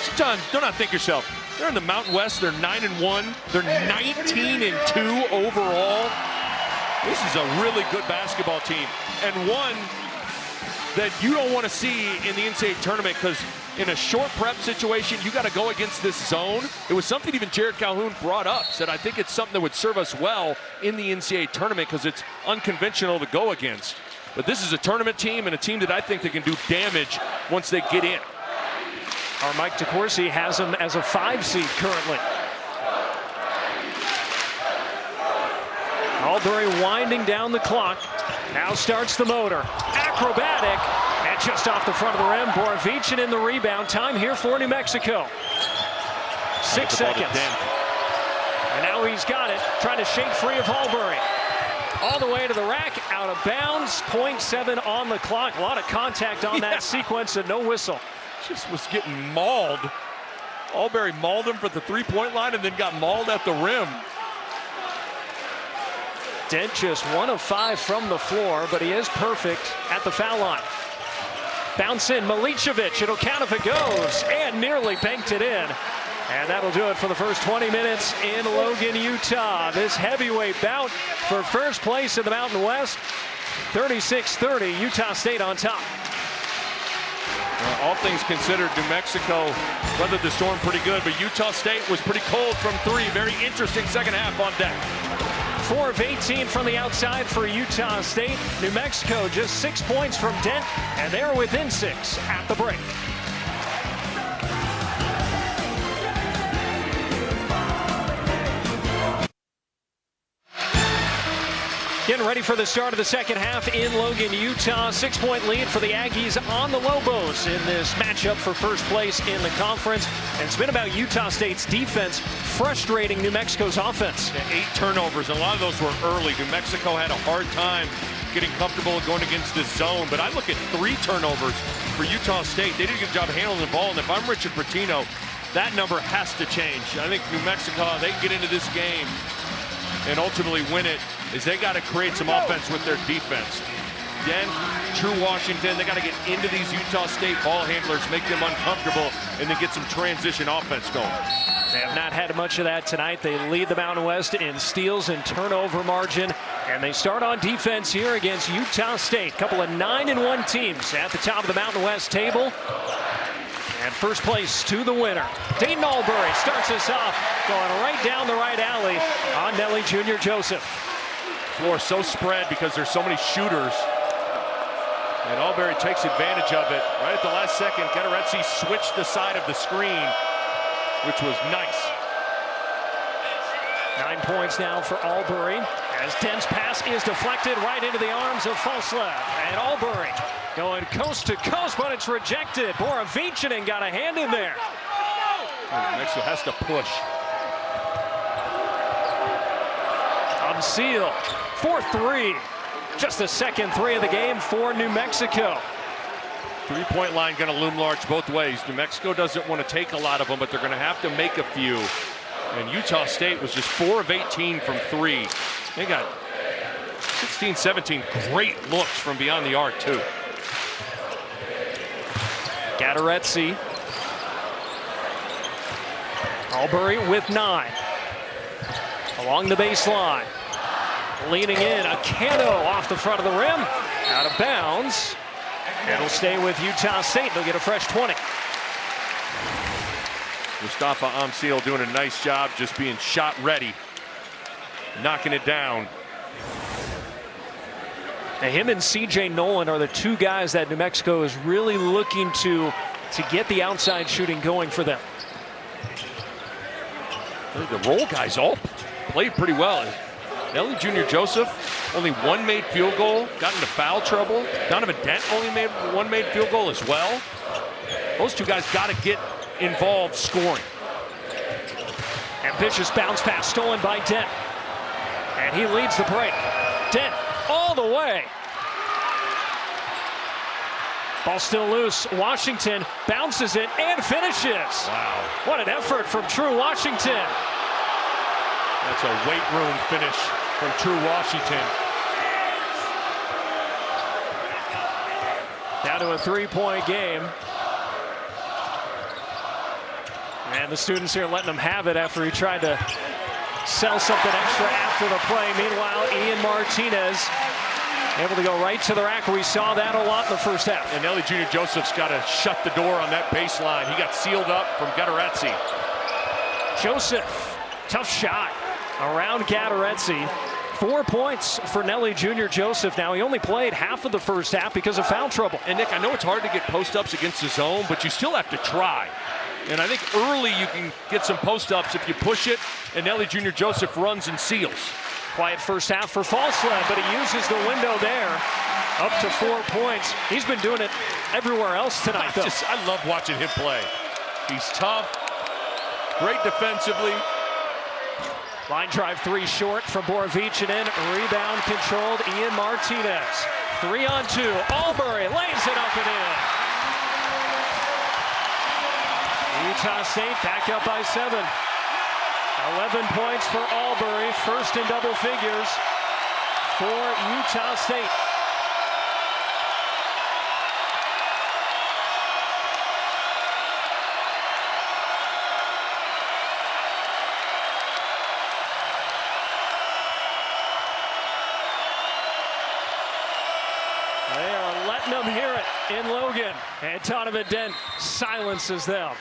sometimes, do not think yourself, they're in the Mountain West, they're 9-1, they're 19-2 overall. This is a really good basketball team, and one that you don't want to see in the NCAA tournament, because in a short prep situation, you got to go against this zone. It was something even Jared Calhoun brought up, said, I think it's something that would serve us well in the NCAA tournament because it's unconventional to go against. But this is a tournament team and a team that I think that can do damage once they get in. Our Mike DeCourcy has them as a 5 seed currently. Albury winding down the clock. Now starts the motor. Acrobatic. And just off the front of the rim, Borovichinen in the rebound. Time here for New Mexico. 6 seconds. And now he's got it. Trying to shake free of Albury. All the way to the rack, out of bounds. 0.7 on the clock. A lot of contact on that sequence and no whistle. Just was getting mauled Albury mauled him for the three-point line and then got mauled at the rim. Dent just 1 of 5 from the floor, but he is perfect at the foul line. Bounce in, Milicevic, it'll count if it goes, and nearly banked it in. And that'll do it for the first 20 minutes in Logan, Utah. This heavyweight bout for first place in the Mountain West. 36-30, Utah State on top. All things considered, New Mexico weathered the storm pretty good, but Utah State was pretty cold from 3. Very interesting second half on deck. 4 of 18 from the outside for Utah State. New Mexico just 6 points from Dent, and they're within 6 at the break. Getting ready for the start of the second half in Logan, Utah. 6-point lead for the Aggies on the Lobos in this matchup for first place in the conference. And it's been about Utah State's defense frustrating New Mexico's offense. 8 turnovers, and a lot of those were early. New Mexico had a hard time getting comfortable going against this zone. But I look at 3 turnovers for Utah State. They did a good job handling the ball. And if I'm Richard Pitino, that number has to change. I think New Mexico, they get into this game and ultimately win it, is they got to create some offense with their defense. Then, True Washington, they got to get into these Utah State ball handlers, make them uncomfortable, and then get some transition offense going. They have not had much of that tonight. They lead the Mountain West in steals and turnover margin, and they start on defense here against Utah State. Couple of 9-1 teams at the top of the Mountain West table. And first place to the winner. Dayton Albury starts us off, going right down the right alley on Nelly Jr. Joseph. Floor so spread because there's so many shooters. And Albury takes advantage of it. Right at the last second, Gateretse switched the side of the screen, which was nice. 9 points now for Albury as Dent's pass is deflected right into the arms of Falslev. And Albury going coast to coast, but it's rejected. Borovicinen got a hand in there. Mexico has to push. Unsealed for 3. Just the second 3 of the game for New Mexico. 3-point line going to loom large both ways. New Mexico doesn't want to take a lot of them, but they're going to have to make a few. And Utah State was just 4 of 18 from 3. They got 16, 17 great looks from beyond the arc, too. Gateretse. Albury with 9. Along the baseline. Leaning in, Akano off the front of the rim. Out of bounds. It'll stay with Utah State. They'll get a fresh 20. Mustafa Amsil doing a nice job just being shot ready. Knocking it down. Now him and C.J. Nolan are the 2 guys that New Mexico is really looking to get the outside shooting going for them. The role guys all played pretty well. Nelly Jr. Joseph, only 1 made field goal, got into foul trouble. Donovan Dent only made 1 made field goal as well. Those 2 guys got to get involved scoring. Ambitious bounce pass stolen by Dent. And he leads the break. Dent all the way. Ball still loose. Washington bounces it and finishes. Wow. What an effort from True Washington. That's a weight room finish from True Washington. Down to a 3-point game. And the students here letting him have it after he tried to sell something extra after the play. Meanwhile, Ian Martinez able to go right to the rack. We saw that a lot in the first half. And Nelly Jr. Joseph's got to shut the door on that baseline. He got sealed up from Gateretse. Joseph, tough shot around Gateretse. 4 points for Nelly Jr. Joseph. Now, he only played half of the first half because of foul trouble. And Nick, I know it's hard to get post-ups against the zone, but you still have to try. And I think early you can get some post-ups if you push it, and Nelly Jr. Joseph runs and seals. Quiet first half for Falslev, but he uses the window there. Up to 4 points. He's been doing it everywhere else tonight, though. I love watching him play. He's tough, great defensively. Line drive 3 short from Borovicinen. Rebound controlled Ian Martinez. 3-on-2. Albury lays it up and in. Utah State back up by 7. 11 points for Albury, first in double figures for Utah State. They are letting them hear it in Logan, and Donovan Dent silences them.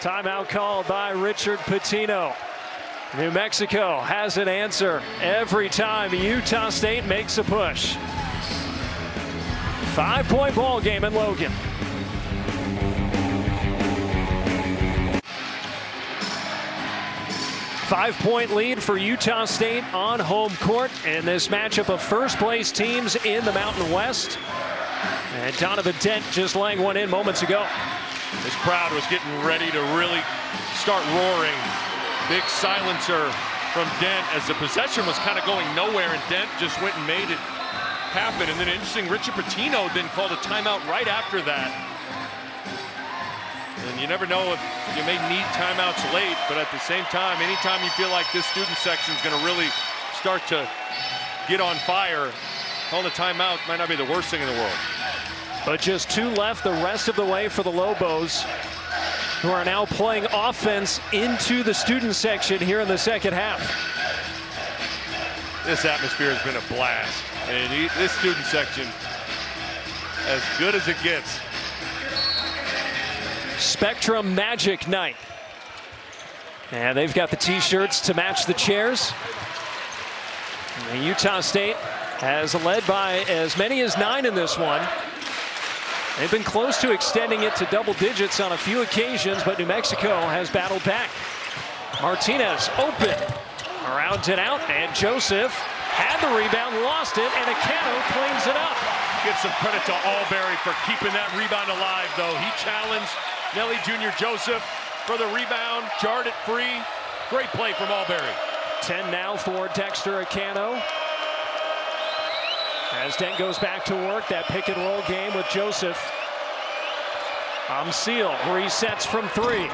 Timeout called by Richard Pitino. New Mexico has an answer every time Utah State makes a push. 5-point ball game in Logan. Five-point lead for Utah State on home court in this matchup of first-place teams in the Mountain West. And Donovan Dent just laying one in moments ago. This crowd was getting ready to really start roaring. Big silencer from Dent as the possession was kind of going nowhere, and Dent just went and made it happen. And then interesting, Richard Pitino then called a timeout right after that. And you never know if you may need timeouts late, but at the same time, anytime you feel like this student section is going to really start to get on fire, calling a timeout might not be the worst thing in the world. But just 2 left the rest of the way for the Lobos, who are now playing offense into the student section here in the second half. This atmosphere has been a blast, and this student section, as good as it gets. Spectrum Magic Night. And they've got the t-shirts to match the chairs. And Utah State has led by as many as 9 in this one. They've been close to extending it to double digits on a few occasions, but New Mexico has battled back. Martinez open, around and out, and Joseph had the rebound, lost it, and Acano cleans it up. Give some credit to Albury for keeping that rebound alive, though. He challenged Nelly Jr. Joseph for the rebound, jarred it free. Great play from Albury. 10 now for Dexter Acano. As Dent goes back to work, that pick and roll game with Joseph. Seal resets from 3.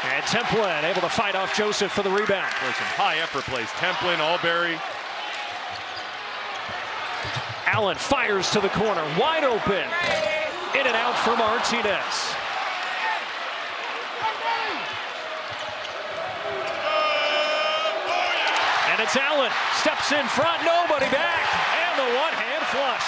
And Templin able to fight off Joseph for the rebound. There's some high effort plays. Templin, Albury. Allen fires to the corner, wide open. In and out for Martinez. And it's Allen, steps in front, nobody back, and the one-hand flush.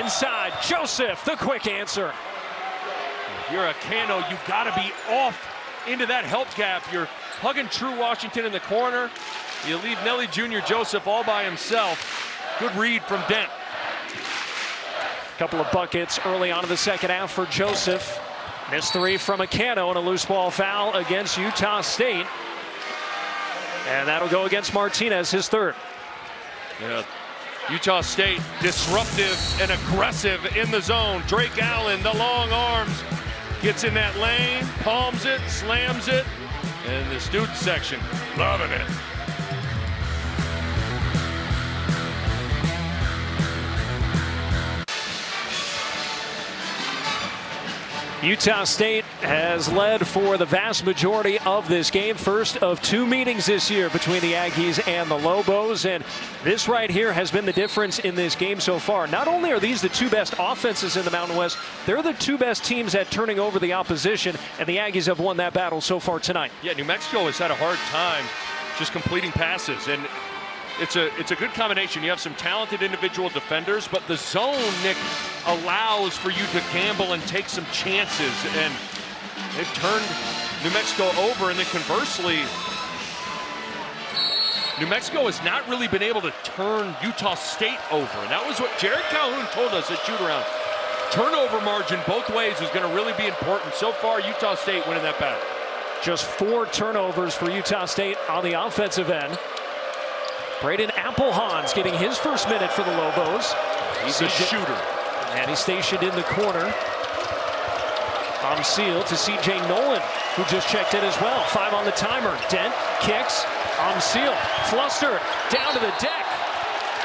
Inside, Joseph, the quick answer. If you're a Cano, you got to be off into that help gap. You're hugging True Washington in the corner. You leave Nelly Jr. Joseph all by himself. Good read from Dent. A couple of buckets early on in the second half for Joseph. Missed 3 from Acano and a loose ball foul against Utah State. And that'll go against Martinez, his 3rd. Yeah. Utah State disruptive and aggressive in the zone. Drake Allen, the long arms, gets in that lane, palms it, slams it, and the student section loving it. Utah State has led for the vast majority of this game. First of 2 meetings this year between the Aggies and the Lobos. And this right here has been the difference in this game so far. Not only are these the 2 best offenses in the Mountain West, they're the 2 best teams at turning over the opposition. And the Aggies have won that battle so far tonight. Yeah, New Mexico has had a hard time just completing passes. And it's a good combination. You have some talented individual defenders, but the zone, Nick, allows for you to gamble and take some chances. And they've turned New Mexico over, and then conversely, New Mexico has not really been able to turn Utah State over. And that was what Jared Calhoun told us at shoot-around. Turnover margin both ways is going to really be important. So far, Utah State winning that battle. Just 4 turnovers for Utah State on the offensive end. Braden Applehahn's getting his first minute for the Lobos. He's a shooter. And he's stationed in the corner. Seal to C.J. Nolan, who just checked in as well. 5 on the timer. Dent kicks. Seal flustered down to the deck.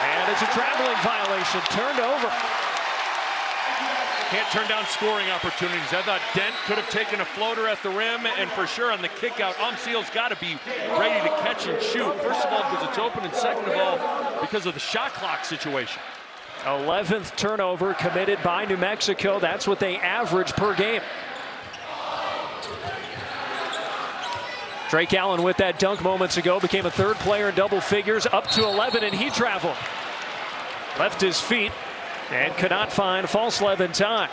And it's a traveling violation. Turned over. Can't turn down scoring opportunities. I thought Dent could have taken a floater at the rim, and for sure on the kick out, Seal's got to be ready to catch and shoot. First of all, because it's open, and second of all, because of the shot clock situation. 11th turnover committed by New Mexico. That's what they average per game. Drake Allen with that dunk moments ago became a third player in double figures, up to 11, and he traveled. Left his feet and could not find Falslev in time.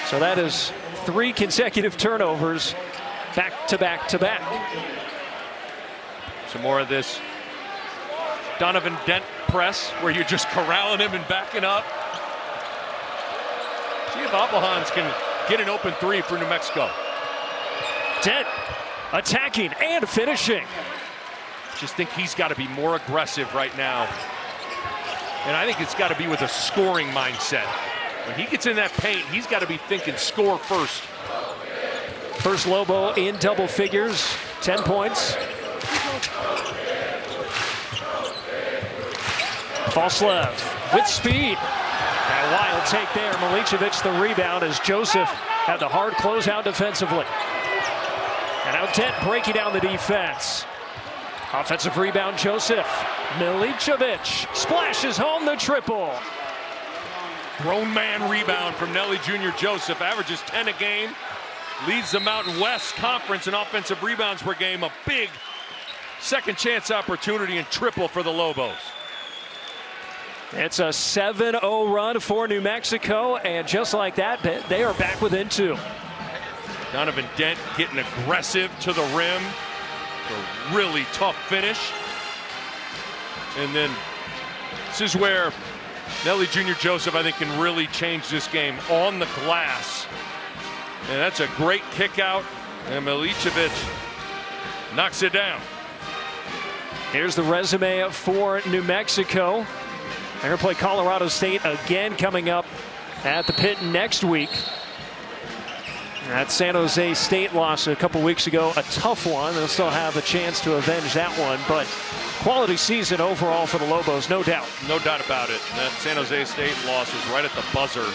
So that is 3 consecutive turnovers back to back to back. Some more of this Donovan Dent press where you're just corralling him and backing up. See if Appelhans can get an open 3 for New Mexico. Dent attacking and finishing. Just think he's got to be more aggressive right now. And I think it's got to be with a scoring mindset. When he gets in that paint, he's got to be thinking score first. First Lobo in double figures, 10 points. Falslev with speed. And a wild take there. Milicevic the rebound as Joseph had the hard closeout defensively. And now Dent breaking down the defense. Offensive rebound, Joseph. Milicevic splashes home the triple. Grown man rebound from Nelly Jr. Joseph. Averages 10 a game. Leads the Mountain West Conference in offensive rebounds per game. A big second chance opportunity and triple for the Lobos. It's a 7-0 run for New Mexico. And just like that, they are back within 2. Donovan Dent getting aggressive to the rim. A really tough finish. And then this is where Nelly Jr. Joseph, I think, can really change this game on the glass. And that's a great kick out. And Milicevic knocks it down. Here's the resume for New Mexico. They're going to play Colorado State again coming up at the Pit next week. That San Jose State loss a couple weeks ago, a tough one. They'll still have a chance to avenge that one, but quality season overall for the Lobos, no doubt. No doubt about it. That San Jose State loss was right at the buzzer.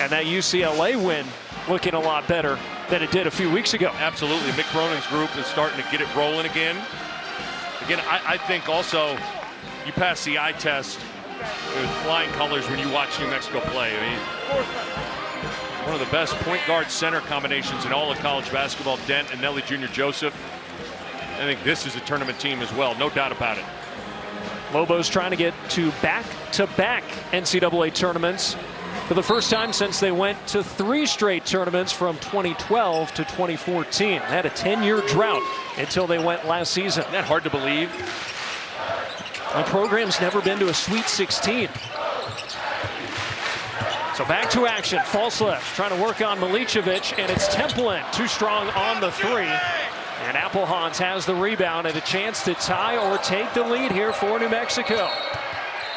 And that UCLA win looking a lot better than it did a few weeks ago. Absolutely. Mick Cronin's group is starting to get it rolling again. Again, I think also you pass the eye test with flying colors when you watch New Mexico play. I mean, one of the best point guard center combinations in all of college basketball, Dent and Nelly Jr. Joseph. I think this is a tournament team as well, no doubt about it. Lobos trying to get to back-to-back NCAA tournaments for the first time since they went to 3 straight tournaments from 2012 to 2014. They had a 10-year drought until they went last season. Isn't that hard to believe? The program's never been to a Sweet 16. So back to action. Falslev trying to work on Milicevic, and it's Templin too strong on the 3. And Appelhans has the rebound and a chance to tie or take the lead here for New Mexico.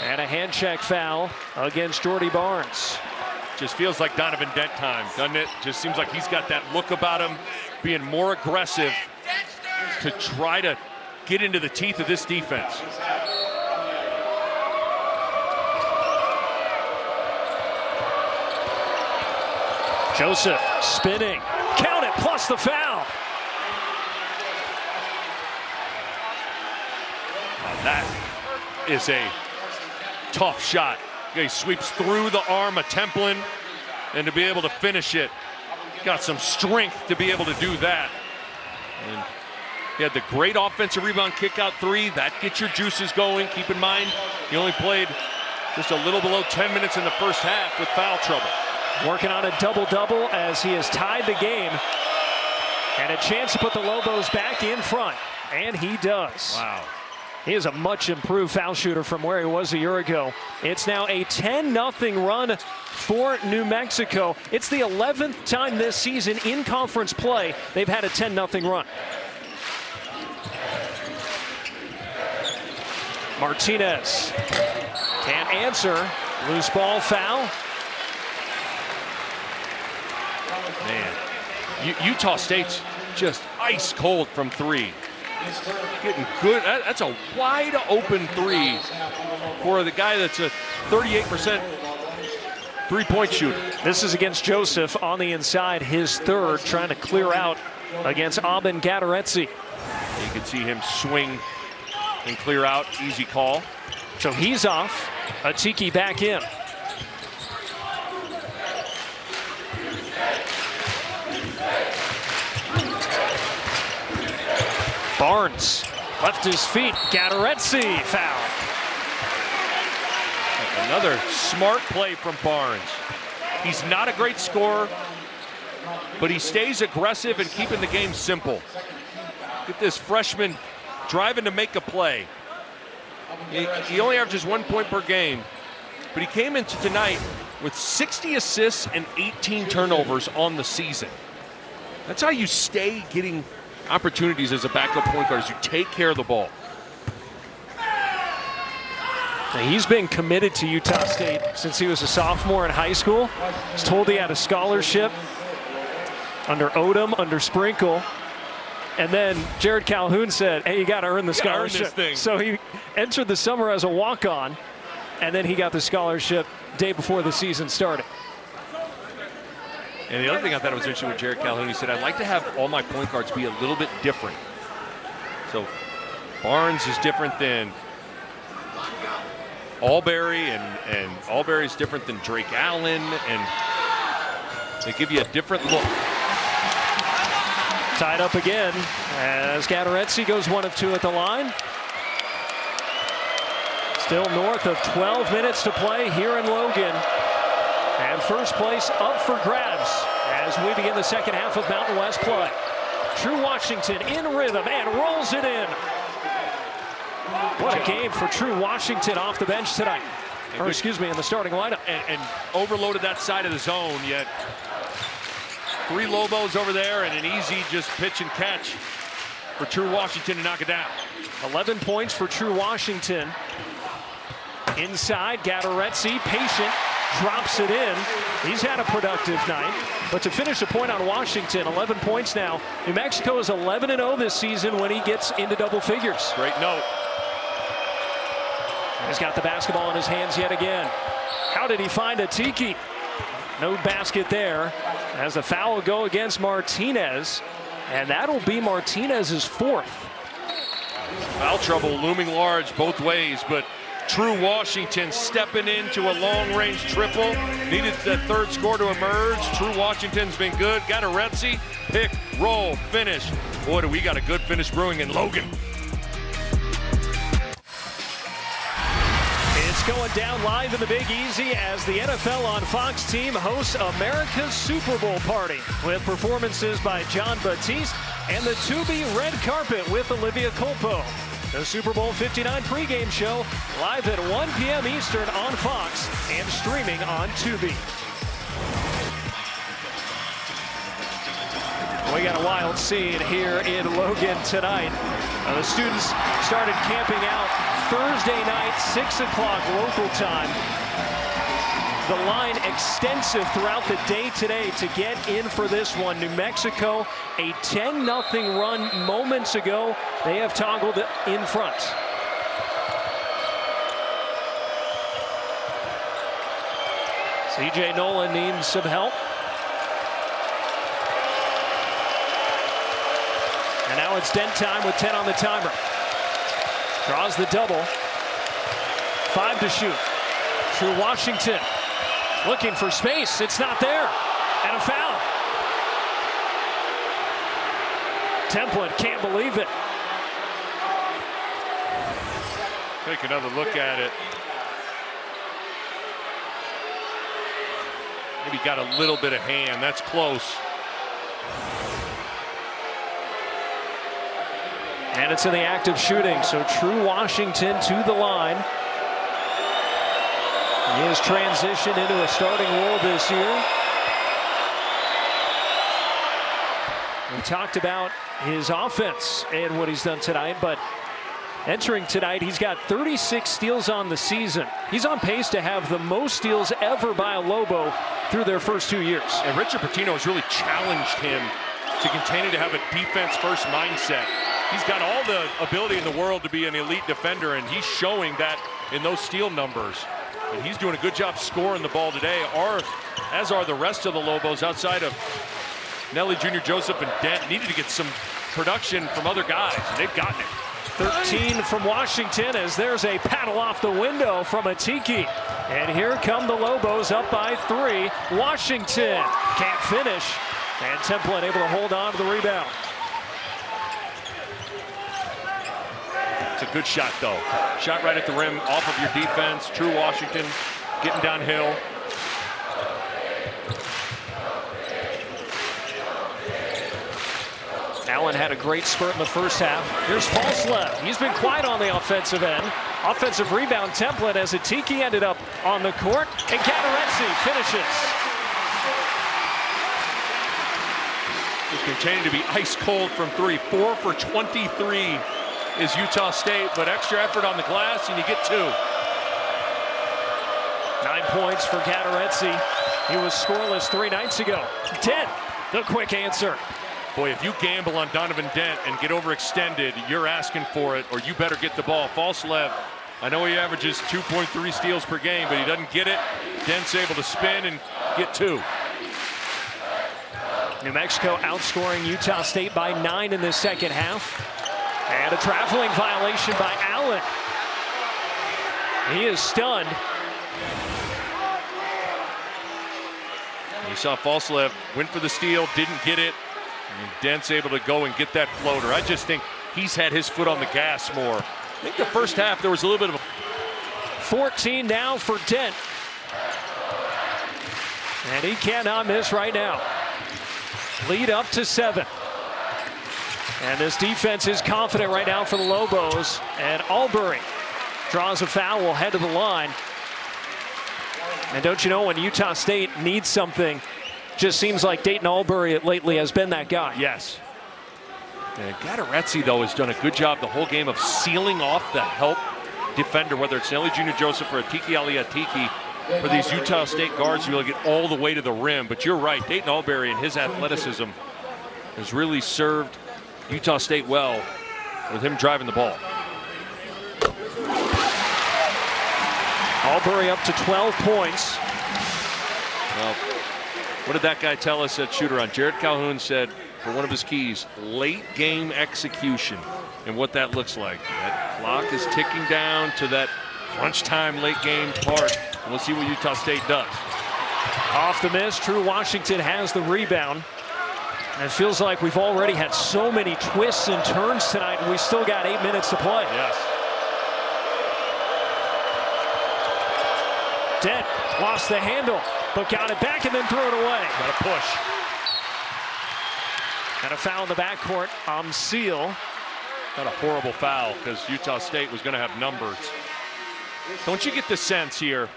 And a hand check foul against Jordy Barnes. Just feels like Donovan Dent time, doesn't it? Just seems like he's got that look about him, being more aggressive to try to get into the teeth of this defense. Joseph spinning, count it, plus the foul. That is a tough shot. He sweeps through the arm of Templin, and to be able to finish it, got some strength to be able to do that. And he had the great offensive rebound kick out 3. That gets your juices going. Keep in mind, he only played just a little below 10 minutes in the first half with foul trouble. Working on a double-double as he has tied the game. And a chance to put the Lobos back in front. And he does. Wow. He is a much improved foul shooter from where he was a year ago. It's now a 10-0 run for New Mexico. It's the 11th time this season in conference play they've had a 10-0 run. Martinez can't answer. Loose ball foul. Utah State's just ice cold from three. Getting good. That's a wide open three for the guy that's a 38% three-point shooter. This is against Joseph on the inside, his third, trying to clear out against Abin Gadaretsi. You can see him swing and clear out. Easy call. So he's off. Atiki back in. Barnes left his feet. Gadaretsi foul. Another smart play from Barnes. He's not a great scorer, but he stays aggressive and keeping the game simple. Get this freshman driving to make a play. He only averages 1 point per game, but he came into tonight with 60 assists and 18 turnovers on the season. That's how you stay getting opportunities as a backup point guard, is you take care of the ball. He's been committed to Utah State since he was a sophomore in high school. He's told he had a scholarship under Odom, under Sprinkle. And then Jared Calhoun said, hey, you got to earn the scholarship. So he entered the summer as a walk-on, and then he got the scholarship day before the season started. And the other thing I thought was interesting with Jared Calhoun, he said, I'd like to have all my point guards be a little bit different. So Barnes is different than Albury, and Albury is different than Drake Allen, and they give you a different look. Tied up again as Gadaretsi goes 1 of 2 at the line. Still north of 12 minutes to play here in Logan. And first place up for grabs as we begin the second half of Mountain West play. True Washington in rhythm and rolls it in. What a game for True Washington off the bench tonight. Or excuse me, in the starting lineup. And overloaded that side of the zone, yet 3 Lobos over there and an easy just pitch and catch for True Washington to knock it down. 11 points for True Washington. Inside, Gadaretsi, patient, drops it in. He's had a productive night. But to finish a point on Washington, 11 points now. New Mexico is 11-0 this season when he gets into double figures. Great note. He's got the basketball in his hands yet again. How did he find Atiki? No basket there as the foul will go against Martinez. And that'll be Martinez's 4th. Foul trouble looming large both ways, but True Washington stepping into a long-range triple. Needed the 3rd score to emerge. True Washington's been good. Gadaretsi, pick, roll, finish. Boy, do we got a good finish brewing in Logan. It's going down live in the Big Easy as the NFL on Fox team hosts America's Super Bowl party with performances by John Batiste and the to-be red carpet with Olivia Culpo. The Super Bowl 59 pregame show live at 1 p.m. Eastern on Fox and streaming on Tubi. We got a wild scene here in Logan tonight. The students started camping out Thursday night, 6 o'clock local time. The line extensive throughout the day today to get in for this one. New Mexico, a 10-0 run moments ago. They have toggled in front. CJ Nolan needs some help. And now it's Dent time with 10 on the timer. Draws the double. 5 to shoot. True Washington. Looking for space. It's not there. And a foul. Templin can't believe it. Take another look at it. Maybe got a little bit of hand. That's close. And it's in the act of shooting. So True Washington to the line. He has transitioned into a starting role this year. We talked about his offense and what he's done tonight, but entering tonight, he's got 36 steals on the season. He's on pace to have the most steals ever by a Lobo through their first 2 years. And Richard Pitino has really challenged him to continue to have a defense-first mindset. He's got all the ability in the world to be an elite defender, and he's showing that in those steal numbers. And he's doing a good job scoring the ball today, as are the rest of the Lobos outside of Nelly Jr., Joseph, and Dent. Needed to get some production from other guys, and they've gotten it. 13 from Washington as there's a paddle off the window from Atiki. And here come the Lobos up by 3. Washington can't finish, and Templin able to hold on to the rebound. It's a good shot, though. Shot right at the rim, off of your defense. True Washington, getting downhill. Allen had a great spurt in the first half. Here's Falslev. He's been quiet on the offensive end. Offensive rebound template as Atiki ended up on the court. And Gateretse finishes. He's continuing to be ice cold from 3. 4 for 23 is Utah State, but extra effort on the glass, and you get 2. 9 points for Gateretse. He was scoreless 3 nights ago. Dent, the quick answer. Boy, if you gamble on Donovan Dent and get overextended, you're asking for it, or you better get the ball. Falslev, I know he averages 2.3 steals per game, but he doesn't get it. Dent's able to spin and get 2. New Mexico outscoring Utah State by 9 in the second half. And a traveling violation by Allen. He is stunned. You saw Falslev went for the steal, didn't get it. And Dent's able to go and get that floater. I just think he's had his foot on the gas more. I think the first half there was a little bit of a... 14 now for Dent. And he cannot miss right now. Lead up to 7. And this defense is confident right now for the Lobos. And Albury draws a foul, will head to the line. And don't you know, when Utah State needs something, just seems like Dayton Albury lately has been that guy. Yes. And Gateretse, though, has done a good job the whole game of sealing off the help defender, whether it's Nelly Jr. Joseph or Atiki Atiki. For these Utah State guards, you'll get all the way to the rim. But you're right, Dayton Albury and his athleticism has really served Utah State well with him driving the ball. Albury up to 12 points. Well, what did that guy tell us at shoot-around? Jared Calhoun said, for one of his keys, late game execution, and what that looks like. That clock is ticking down to that crunch time late game part. And we'll see what Utah State does. Off the miss, True Washington has the rebound. And it feels like we've already had so many twists and turns tonight, and we still got 8 minutes to play. Yes. Dent lost the handle, but got it back and then threw it away. Got a push. And a foul in the backcourt on Seal. Not a horrible foul, because Utah State was going to have numbers. Don't you get the sense here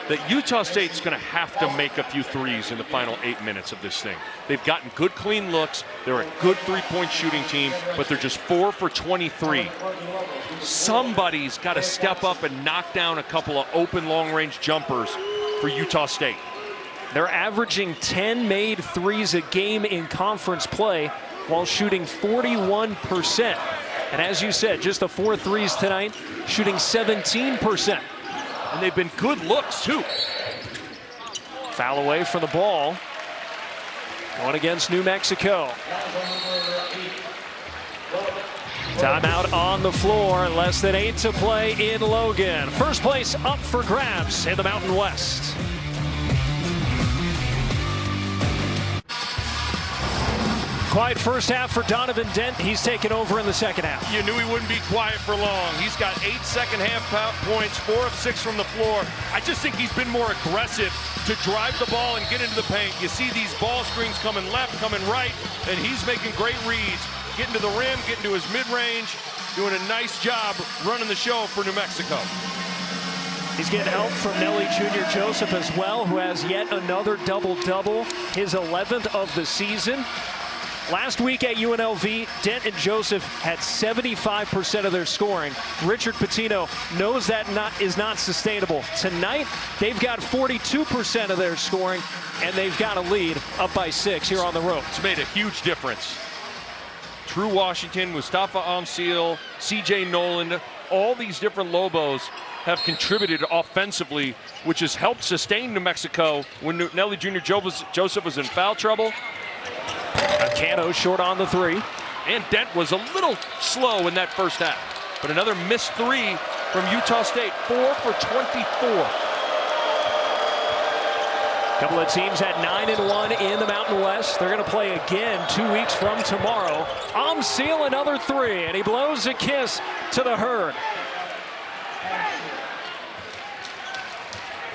that Utah State's going to have to make a few threes in the final 8 minutes of this thing? They've gotten good, clean looks. They're a good three-point shooting team, but they're just 4 for 23. Somebody's got to step up and knock down a couple of open long-range jumpers for Utah State. They're averaging 10 made threes a game in conference play while shooting 41%. And as you said, just the 4 threes tonight, shooting 17%. And they've been good looks, too. Foul away from the ball. Going against New Mexico. Timeout on the floor. Less than 8 to play in Logan. First place up for grabs in the Mountain West. Quiet first half for Donovan Dent. He's taken over in the second half. You knew he wouldn't be quiet for long. He's got 8 second half points, 4 of 6 from the floor. I just think he's been more aggressive to drive the ball and get into the paint. You see these ball screens coming left, coming right, and he's making great reads. Getting to the rim, getting to his mid-range, doing a nice job running the show for New Mexico. He's getting help from Nelly Jr. Joseph as well, who has yet another double-double, his 11th of the season. Last week at UNLV, Dent and Joseph had 75% of their scoring. Richard Pitino knows that is not sustainable. Tonight, they've got 42% of their scoring, and they've got a lead up by 6 here on the road. It's made a huge difference. Drew Washington, Mustafa Amsil, CJ Nolan, all these different Lobos have contributed offensively, which has helped sustain New Mexico when Nelly Jr. Joseph was in foul trouble. Cano short on the 3. And Dent was a little slow in that first half. But another missed 3 from Utah State, 4 for 24. Couple of teams at 9-1 in the Mountain West. They're going to play again 2 weeks from tomorrow. Amsil another 3, and he blows a kiss to the herd.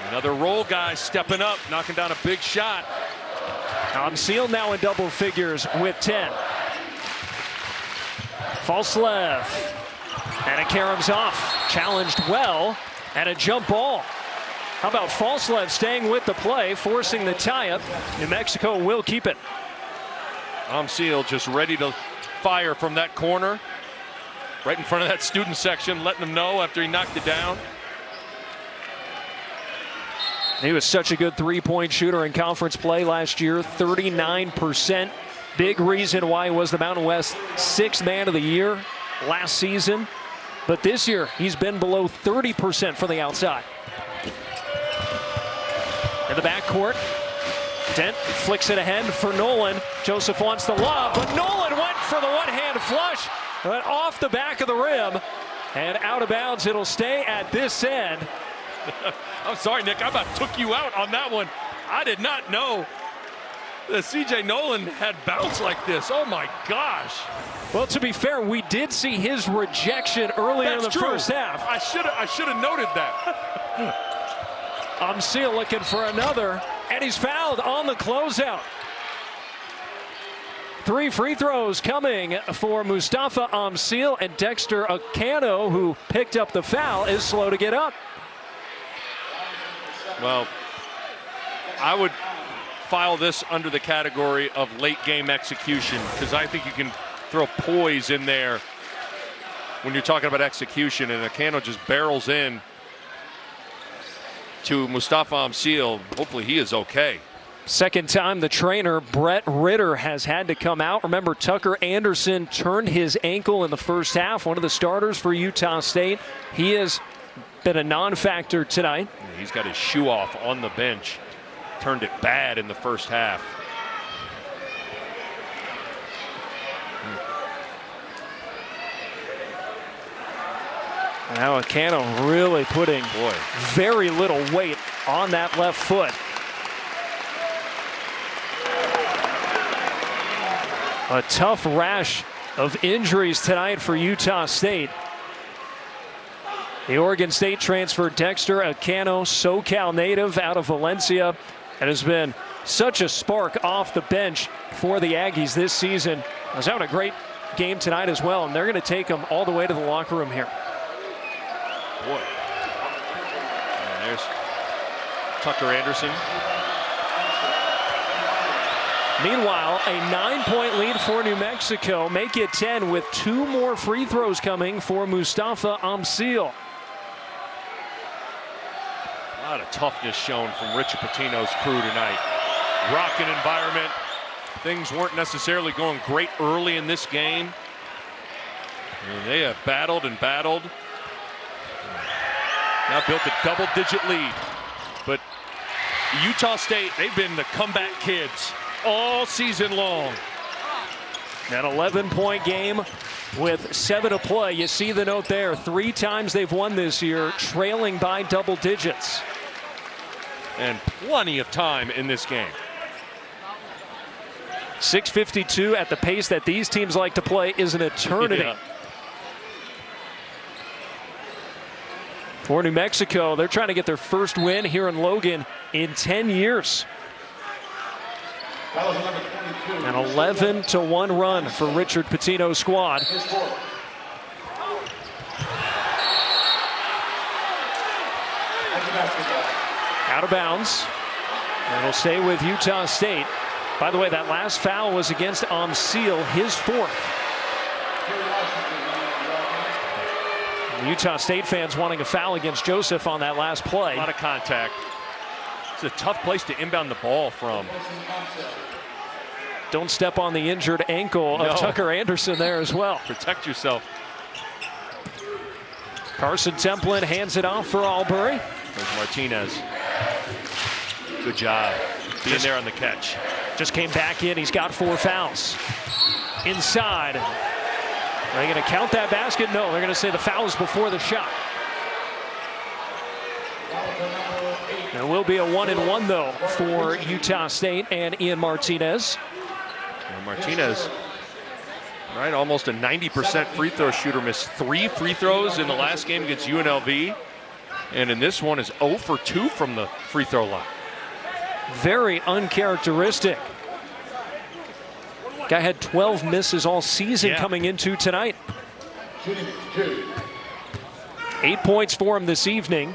Another roll guy stepping up, knocking down a big shot. Amsil now in double figures with 10. Falslev. And it caroms off. Challenged well. And a jump ball. How about Falslev staying with the play, forcing the tie-up? New Mexico will keep it. Amsil just ready to fire from that corner. Right in front of that student section, letting them know after he knocked it down. He was such a good three-point shooter in conference play last year, 39%. Big reason why he was the Mountain West 6th man of the year last season. But this year, he's been below 30% from the outside. In the backcourt, Dent flicks it ahead for Nolan. Joseph wants the lob, but Nolan went for the one-hand flush, but off the back of the rim and out of bounds. It'll stay at this end. I'm sorry, Nick, I about took you out on that one. I did not know that CJ Nolan had bounce like this. Oh my gosh. Well, to be fair, we did see his rejection earlier in the first half. I should have noted that. Amsil looking for another, and he's fouled on the closeout. 3 free throws coming for Mustafa Amsil, and Dexter Cano, who picked up the foul, is slow to get up. Well, I would file this under the category of late game execution, because I think you can throw poise in there when you're talking about execution, and Cano just barrels in to Mustafa Amsil. Hopefully he is okay. Second time the trainer, Brett Ritter, has had to come out. Remember, Tucker Anderson turned his ankle in the first half, one of the starters for Utah State. He has been a non-factor tonight. He's got his shoe off on the bench. Turned it bad in the first half. Now Cano really putting very little weight on that left foot. A tough rash of injuries tonight for Utah State. The Oregon State transfer Dexter Cano, SoCal native out of Valencia, and has been such a spark off the bench for the Aggies this season. Was having a great game tonight as well, and they're going to take him all the way to the locker room here. Boy. And there's Tucker Anderson. Meanwhile, a 9-point lead for New Mexico. Make it 10 with 2 more free throws coming for Mustafa Amsil. A lot of toughness shown from Richard Pitino's crew tonight. Rocking environment. Things weren't necessarily going great early in this game. And they have battled and battled. Now built a double-digit lead. But Utah State, they've been the comeback kids all season long. An 11-point game with 7 to play. You see the note there. 3 times they've won this year, trailing by double digits. And plenty of time in this game. 6:52 at the pace that these teams like to play is an eternity. Yeah. For New Mexico, they're trying to get their first win here in Logan in 10 years. An 11-1 run for Richard Pitino's squad. Out of bounds. And it'll stay with Utah State. By the way, that last foul was against Seal, his 4th. Utah State fans wanting a foul against Joseph on that last play. A lot of contact. It's a tough place to inbound the ball from. Don't step on the injured ankle of Tucker Anderson there as well. Protect yourself. Carson Templin hands it off for Albury. There's Martinez. Good job being there on the catch. Just came back in. He's got 4 fouls. Inside. Are they going to count that basket? No, they're going to say the foul is before the shot. There will be a 1-and-1 though for Utah State and Ian Martinez. And Martinez, right, almost a 90% free throw shooter, missed 3 free throws in the last game against UNLV. And in this one is 0 for 2 from the free throw line. Very uncharacteristic. Guy had 12 misses all season coming into tonight. 8 points for him this evening.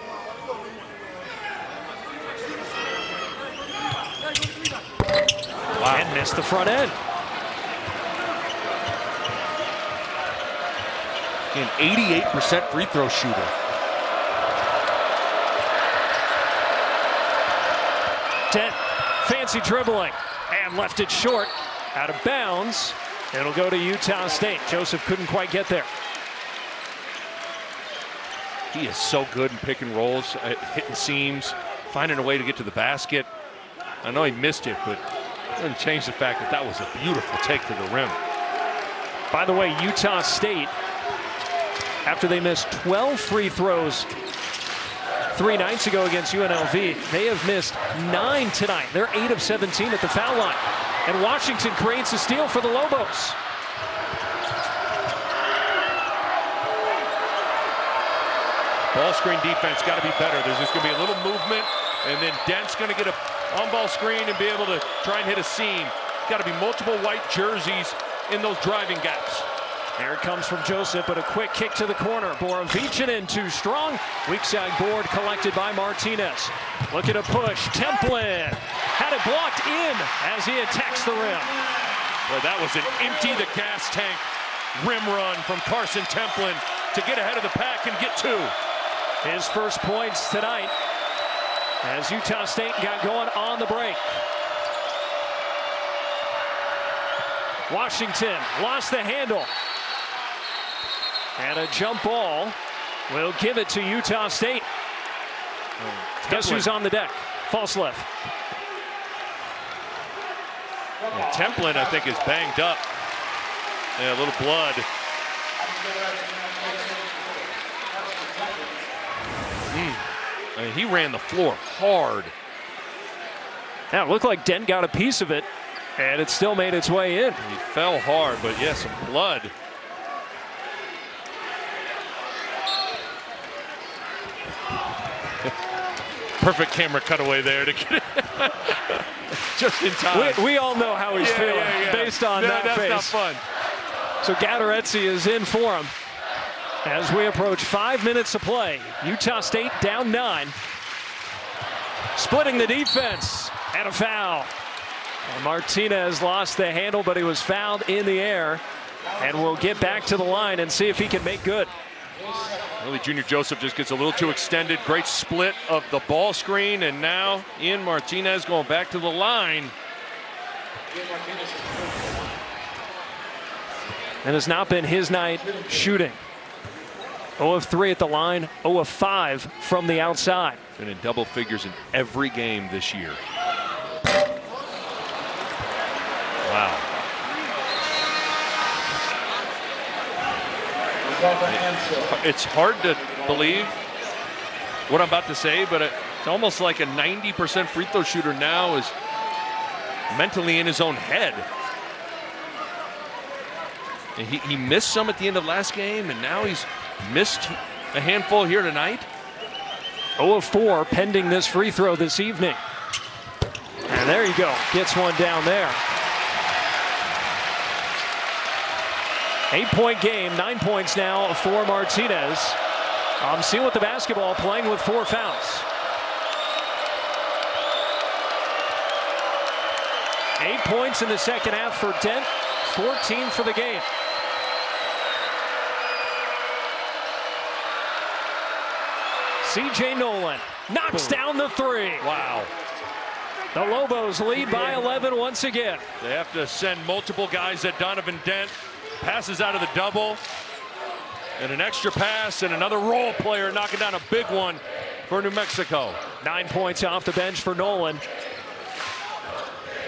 Wow. And missed the front end. An 88% free throw shooter. Dent, fancy dribbling, and left it short, out of bounds. It'll go to Utah State. Joseph couldn't quite get there. He is so good in pick and rolls, hitting seams, finding a way to get to the basket. I know he missed it, but it doesn't change the fact that that was a beautiful take to the rim. By the way, Utah State, after they missed 12 free throws 3 nights ago against UNLV, they have missed 9 tonight. They're 8 of 17 at the foul line. And Washington creates a steal for the Lobos. Ball screen defense got to be better. There's just going to be a little movement, and then Dent's going to get a on-ball screen and be able to try and hit a seam. Got to be multiple white jerseys in those driving gaps. There it comes from Joseph, but a quick kick to the corner. Borovicin too strong. Weak side board collected by Martinez. Looking to push. Templin had it blocked in as he attacks the rim. Boy, that was an empty the gas tank rim run from Carson Templin to get ahead of the pack and get 2. His first points tonight as Utah State got going on the break. Washington lost the handle. And a jump ball will give it to Utah State. Guess who's on the deck? False left. Yeah, Templin, I think, is banged up. Yeah, a little blood. I mean, he ran the floor hard. Yeah, it looked like Dent got a piece of it, and it still made its way in. He fell hard, but yeah, some blood. Perfect camera cutaway there to get it just in time. We all know how he's feeling based on that face. That's not fun. So Gattaretzi is in for him as we approach 5 minutes of play. Utah State down 9. Splitting the defense and a foul. And Martinez lost the handle, but he was fouled in the air. And we'll get back to the line and see if he can make good. Really, Junior Joseph just gets a little too extended. Great split of the ball screen, and now Ian Martinez going back to the line. And has not been his night shooting. 0 of 3 at the line, 0 of 5 from the outside. Been in double figures in every game this year. Wow. It's hard to believe what I'm about to say, but it's almost like a 90% free throw shooter now is mentally in his own head. And he missed some at the end of last game, and now he's missed a handful here tonight. 0 of 4 pending this free throw this evening. And there you go, gets one down there. 8-point game, 9 points now for Martinez. See with the basketball, playing with 4 fouls. 8 points in the second half for Dent, 14 for the game. C.J. Nolan knocks down the three. Wow. The Lobos lead by 11 once again. They have to send multiple guys at Donovan Dent. Passes out of the double. And an extra pass and another role player knocking down a big one for New Mexico. 9 points off the bench for Nolan.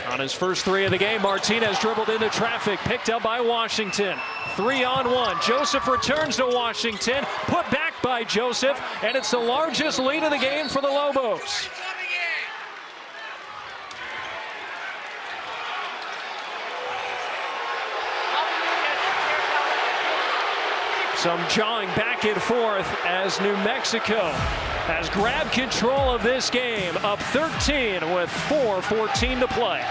On his first three of the game, Martinez dribbled into traffic, picked up by Washington. 3-on-1. Joseph returns to Washington, put back by Joseph, and it's the largest lead of the game for the Lobos. Some jawing back and forth as New Mexico has grabbed control of this game, up 13 with 4:14 to play.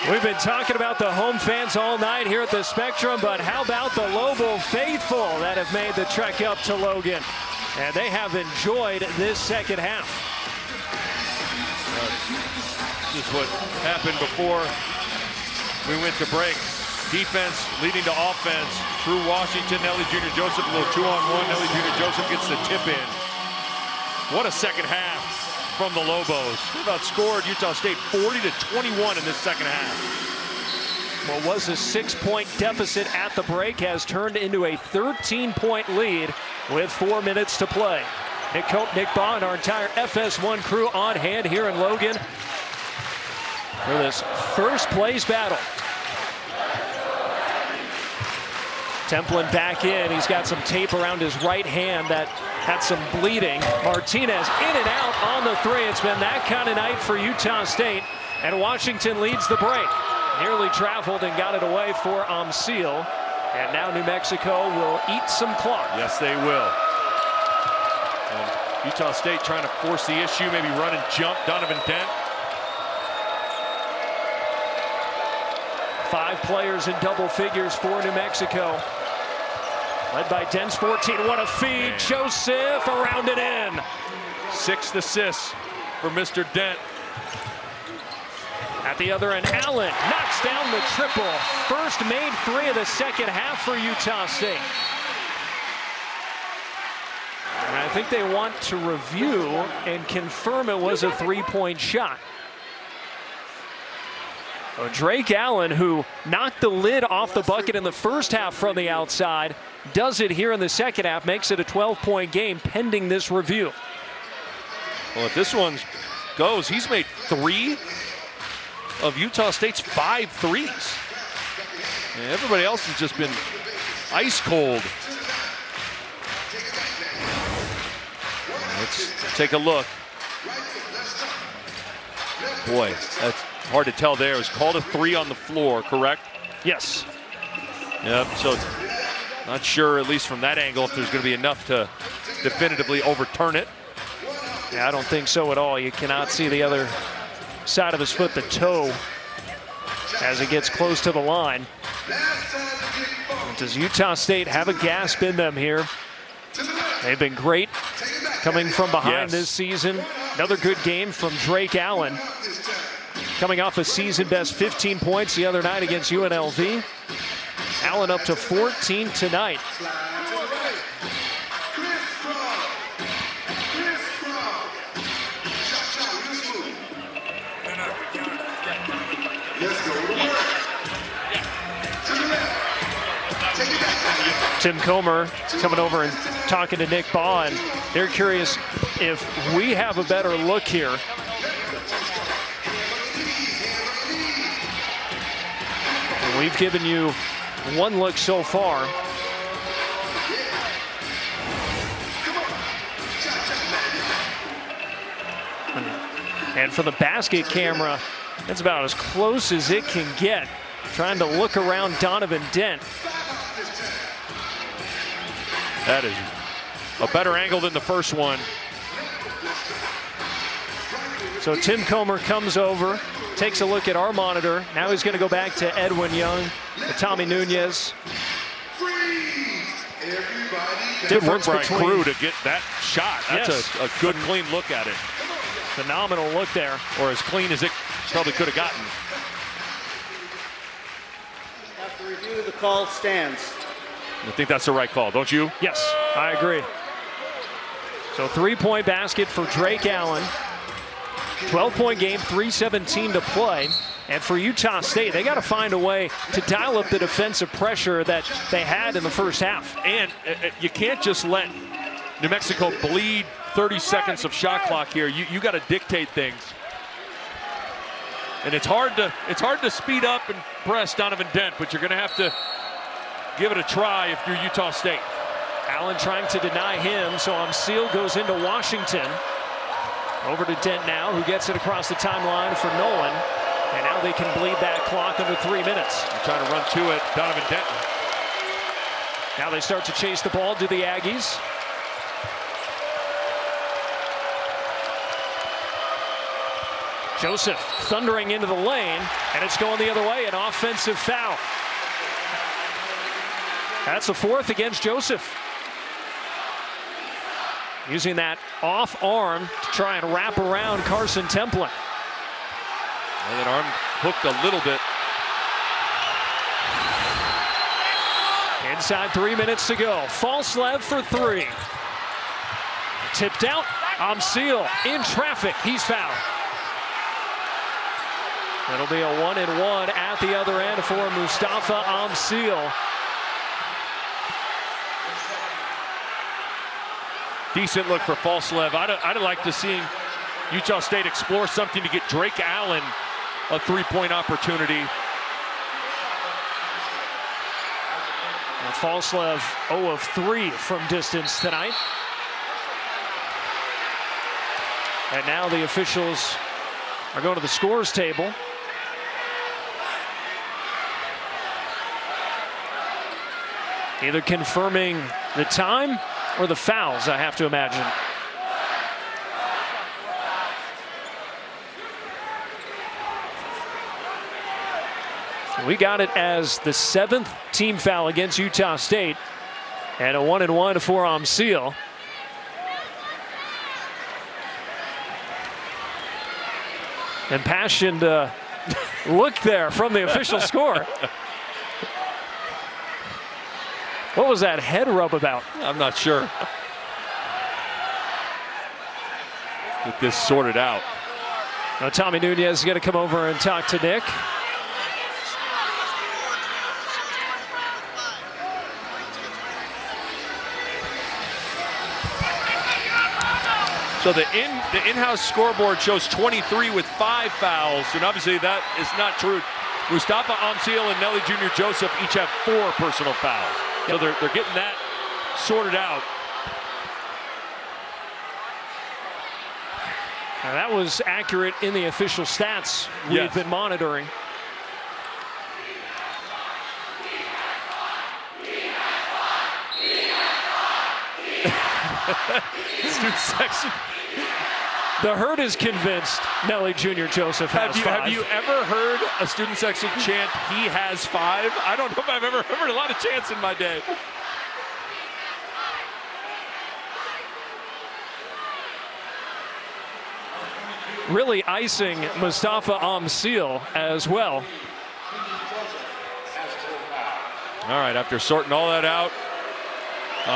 We've been talking about the home fans all night here at the Spectrum, but how about the Lobo faithful that have made the trek up to Logan? And they have enjoyed this second half. This is what happened before we went to break. Defense leading to offense through Washington. Nelly Jr. Joseph, a little 2-on-1. Nelly Jr. Joseph gets the tip in. What a second half from the Lobos. They've outscored Utah State 40-21 in this second half. What was a 6-point deficit at the break has turned into a 13-point lead with 4 minutes to play. Nick Cope, Nick Baugh, and our entire FS1 crew on hand here in Logan for this first place battle. Templin back in. He's got some tape around his right hand that had some bleeding. Martinez in and out on the three. It's been that kind of night for Utah State, and Washington leads the break. Nearly traveled and got it away for Amsil. And now New Mexico will eat some clock. Yes, they will. And Utah State trying to force the issue, maybe run and jump. Donovan Dent. 5 players in double figures for New Mexico. Led by Dent's 14. What a feed. Man. Joseph around and in. 6 assists for Mr. Dent. At the other end, Allen knocks down the triple. First made 3 of the second half for Utah State. And I think they want to review and confirm it was a 3-point shot. Drake Allen, who knocked the lid off the bucket in the first half from the outside, does it here in the second half, makes it a 12-point game pending this review. Well, if this one goes, he's made 3 of Utah State's 5 threes. And everybody else has just been ice cold. Let's take a look. Boy, that's hard to tell there. It was called a 3 on the floor, correct? Yes. Yep, so not sure, at least from that angle, if there's going to be enough to definitively overturn it. Yeah, I don't think so at all. You cannot see the other side of his foot, the toe, as it gets close to the line. Does Utah State have a gasp in them here? They've been great coming from behind this season. Another good game from Drake Allen, coming off a season-best 15 points the other night against UNLV. Allen up to 14 tonight. Tim Comer coming over and talking to Nick Baugh, and they're curious if we have a better look here. And we've given you one look so far. And for the basket camera, that's about as close as it can get, trying to look around Donovan Dent. That is a better angle than the first one. So Tim Comer comes over, takes a look at our monitor. Now he's going to go back to Edwin Young, to Tommy Nunez. Freeze, everybody. Good work difference by between Crew to get that shot. That's Yes. a good, clean look at it. phenomenal look there. Or as clean as it probably could have gotten. After review, the call stands. I think that's the right call, don't you? Yes, I agree. So 3-point basket for Drake Allen. 12-point game, 3:17 to play. And for Utah State, they got to find a way to dial up the defensive pressure that they had in the first half. And you can't just let New Mexico bleed 30 seconds of shot clock here. You got to dictate things. And it's hard to speed up and press Donovan Dent, but you're going to have to give it a try if you're Utah State. Allen trying to deny him, so Seal goes into Washington. Over to Dent now, who gets it across the timeline for Nolan. And now they can bleed that clock under 3 minutes. They're trying to run to it, Donovan Denton. Now they start to chase the ball to the Aggies. Joseph thundering into the lane, and it's going the other way, an offensive foul. That's a fourth against Joseph. Using that off arm to try and wrap around Carson Templin. And that arm hooked a little bit. Inside 3 minutes to go. False lev for three. Tipped out. Seal in traffic. He's fouled. It'll be a 1-and-1 at the other end for Mustafa Seal. Decent look for Falslev. I'd like to see Utah State explore something to get Drake Allen a three-point opportunity. And Falslev 0 of 3 from distance tonight. And now the officials are going to the scores table. Either confirming the time or the fouls, I have to imagine. We got it as the 7th team foul against Utah State, and a 1-and-1 for Seal. Impassioned look there from the official score. What was that head rub about? I'm not sure. Get this sorted out. Now Tommy Nunez is going to come over and talk to Nick. So the in-house scoreboard shows 23 with 5 fouls, and obviously that is not true. Mustafa Seal and Nelly Jr. Joseph each have 4 personal fouls. So they're getting that sorted out. Now that was accurate in the official stats we've been monitoring. Student section. The herd is convinced Nelly Jr. Joseph has 5. Have you ever heard a student section chant, "He has 5"? I don't know if I've ever heard a lot of chants in my day. Really icing Mustafa Seal as well. All right, after sorting all that out,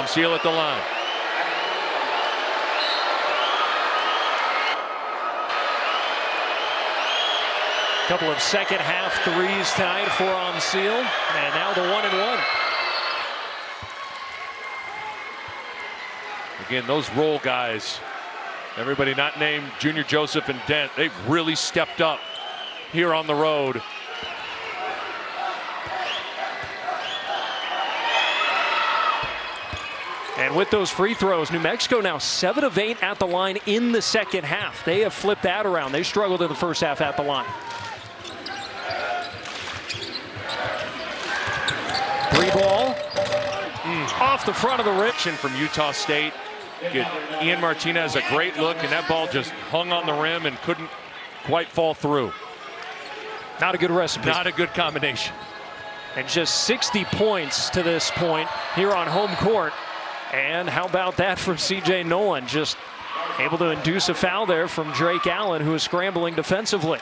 Seal at the line. Couple of second half threes tonight for Seal, and now the 1-and-1. Again, those roll guys, everybody not named Junior Joseph and Dent, they've really stepped up here on the road. And with those free throws, New Mexico now 7 of 8 at the line in the second half. They have flipped that around. They struggled in the first half at the line. Three ball off the front of the rim. From Utah State. Ian Martinez a great look, and that ball just hung on the rim and couldn't quite fall through. Not a good recipe. Not a good combination. And just 60 points to this point here on home court And how about that from C.J. Nolan? Just able to induce a foul there from Drake Allen, who is scrambling defensively.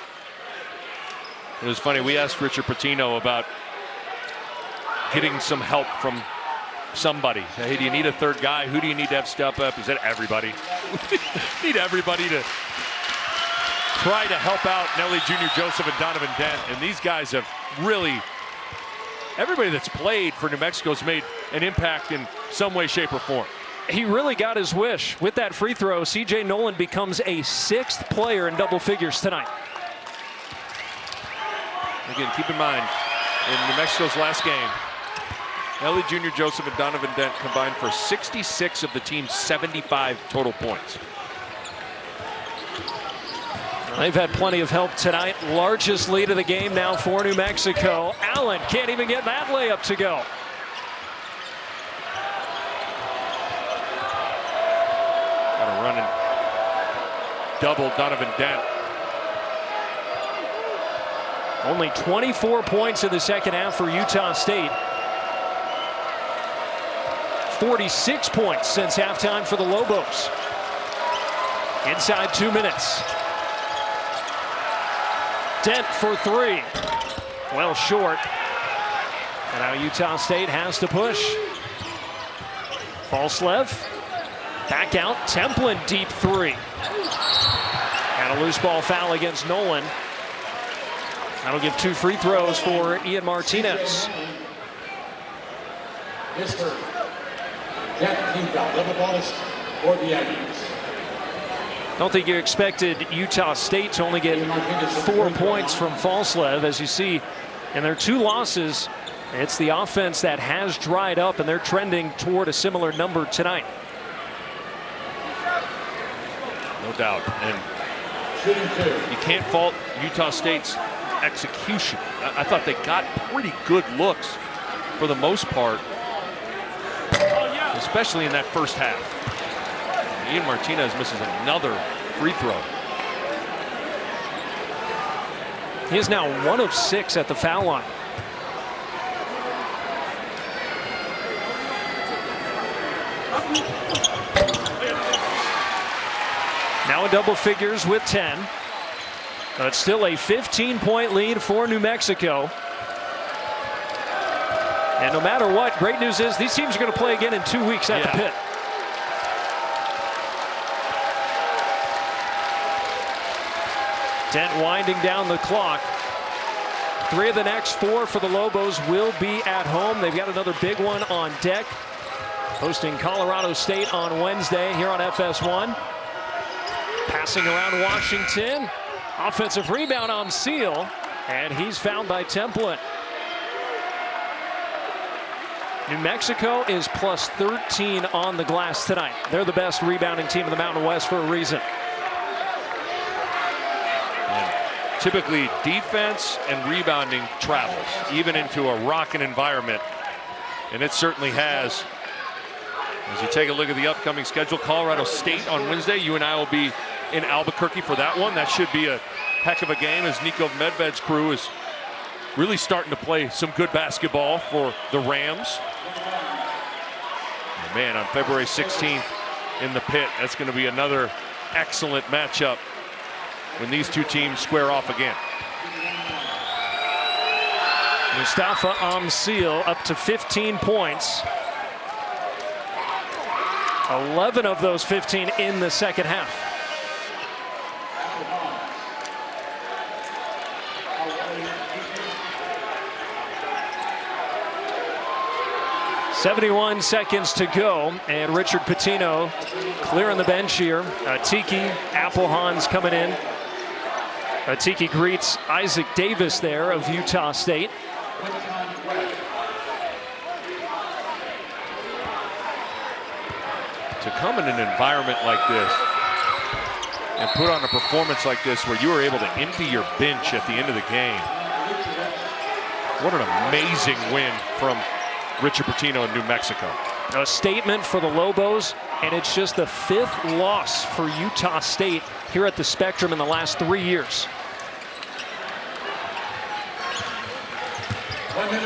It was funny, we asked Richard Pitino about getting some help from somebody. Hey, do you need a third guy? Who do you need to have step up? He said, everybody. Need everybody to try to help out Nelly Jr. Joseph and Donovan Dent. And these guys have really, everybody that's played for New Mexico has made an impact in some way, shape, or form. He really got his wish. With that free throw, C.J. Nolan becomes a 6th player in double figures tonight. Again, keep in mind, in New Mexico's last game, Nelly Jr. Joseph and Donovan Dent combined for 66 of the team's 75 total points. They've had plenty of help tonight. Largest lead of the game now for New Mexico. Allen can't even get that layup to go. Got to run and double Donovan Dent. Only 24 points in the second half for Utah State. 46 points since halftime for the Lobos. Inside 2 minutes. Dent for 3. Well short. And now Utah State has to push. Falslev. Back out. Templin deep 3. And a loose ball foul against Nolan. That'll give 2 free throws for Ian Martinez. Don't think you expected Utah State to only get 4 points from Falslev. As you see in their 2 losses, it's the offense that has dried up, and they're trending toward a similar number tonight. No doubt. And you can't fault Utah State's execution. I thought they got pretty good looks for the most part, especially in that first half. Ian Martinez misses another free throw. He is now 1 of 6 at the foul line. Now in double figures with 10. But it's still a 15-point lead for New Mexico. And no matter what, great news is these teams are going to play again in 2 weeks at the pit. Dent winding down the clock. 3 of the next 4 for the Lobos will be at home. They've got another big one on deck, hosting Colorado State on Wednesday here on FS1. Passing around Washington. Offensive rebound on Seal, and he's fouled by Templin. New Mexico is plus 13 on the glass tonight. They're the best rebounding team in the Mountain West for a reason. And typically, defense and rebounding travels, even into a rocking environment, and it certainly has. As you take a look at the upcoming schedule, Colorado State on Wednesday. You and I will be in Albuquerque for that one. That should be a heck of a game, as Nico Medved's crew is really starting to play some good basketball for the Rams. And man, on February 16th in the pit, that's going to be another excellent matchup when these 2 teams square off again. Mustafa Seal up to 15 points. 11 of those 15 in the second half. .71 seconds to go, and Richard Pitino clearing the bench here. Tiki Applehans coming in. Tiki greets Isaac Davis there of Utah State. To come in an environment like this and put on a performance like this where you are able to empty your bench at the end of the game. What an amazing win from Richard Pitino in New Mexico. A statement for the Lobos, and it's just the 5th loss for Utah State here at the Spectrum in the last 3 years.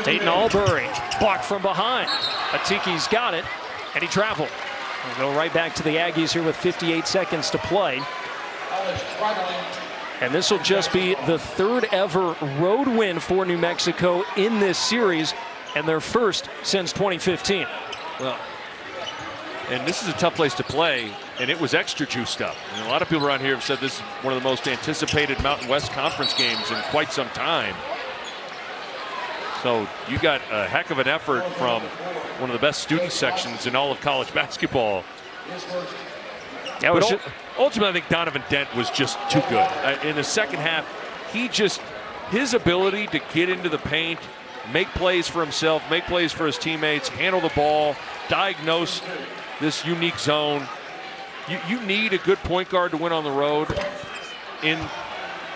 Dayton Albury blocked from behind. Atiki's got it. And he traveled. We'll go right back to the Aggies here with 58 seconds to play. And this will just be the third ever road win for New Mexico in this series, and their first since 2015. Well, and this is a tough place to play, and it was extra juiced up. And a lot of people around here have said this is one of the most anticipated Mountain West Conference games in quite some time. So you got a heck of an effort from one of the best student sections in all of college basketball. Yeah, but ultimately, I think Donovan Dent was just too good. In the second half, his ability to get into the paint, make plays for himself, make plays for his teammates, handle the ball, diagnose this unique zone. You need a good point guard to win on the road in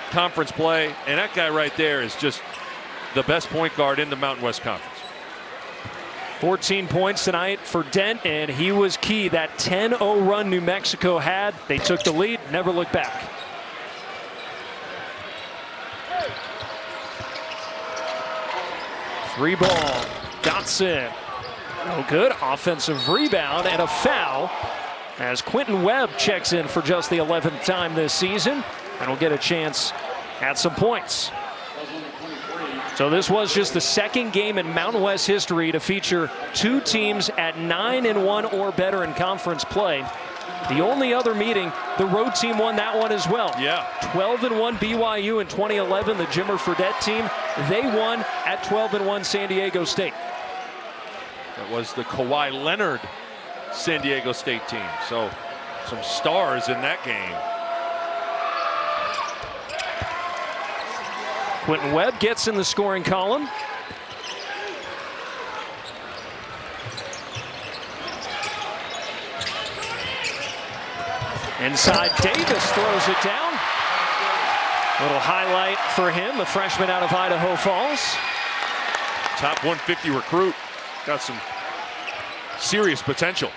conference play, and that guy right there is just the best point guard in the Mountain West Conference. 14 points tonight for Dent, and he was key. That 10-0 run New Mexico had, they took the lead, never looked back. Three ball, Dotson. No good. Offensive rebound and a foul as Quentin Webb checks in for just the 11th time this season and will get a chance at some points. So this was just the second game in Mountain West history to feature two teams at 9-1 or better in conference play. The only other meeting, the road team won that one as well. Yeah. 12-1 BYU in 2011, the Jimmer Fredette team. They won at 12-1 San Diego State. That was the Kawhi Leonard San Diego State team. So some stars in that game. Quentin Webb gets in the scoring column. Inside, Davis throws it down. Little highlight for him, the freshman out of Idaho Falls. Top 150 recruit. Got some serious potential.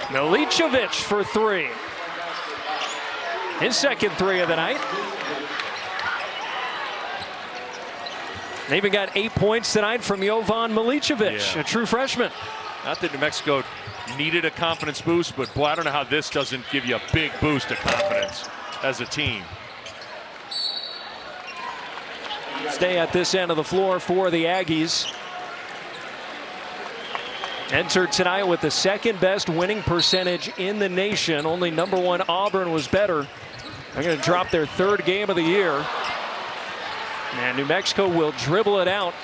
Milicevic for three. His second three of the night. They even got 8 points tonight from Jovan Milicevic, a true freshman. Not that New Mexico needed a confidence boost, but boy, I don't know how this doesn't give you a big boost of confidence as a team. Stay at this end of the floor for the Aggies. Entered tonight with the second best winning percentage in the nation. Only #1 Auburn was better. They're going to drop their third game of the year. And New Mexico will dribble it out.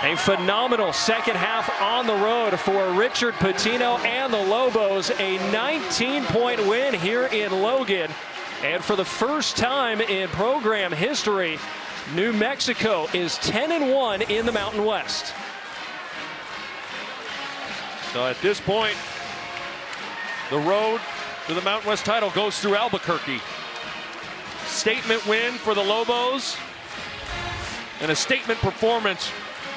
A phenomenal second half on the road for Richard Pitino and the Lobos. A 19-point win here in Logan. And for the first time in program history, New Mexico is 10-1 in the Mountain West. So at this point, the road to the Mountain West title goes through Albuquerque. Statement win for the Lobos and a statement performance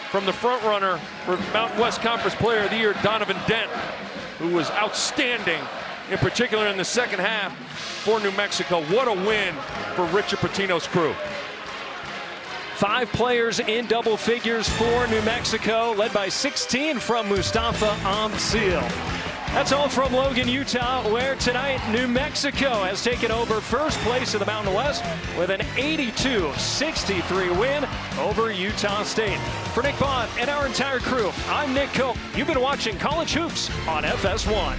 from the front runner for Mountain West Conference Player of the Year, Donovan Dent, who was outstanding, in particular in the second half for New Mexico. What a win for Richard Pitino's crew. 5 players in double figures for New Mexico, led by 16 from Mustafa Amsil. That's all from Logan, Utah, where tonight New Mexico has taken over first place in the Mountain West with an 82-63 win over Utah State. For Nick Bond and our entire crew, I'm Nick Cope. You've been watching College Hoops on FS1.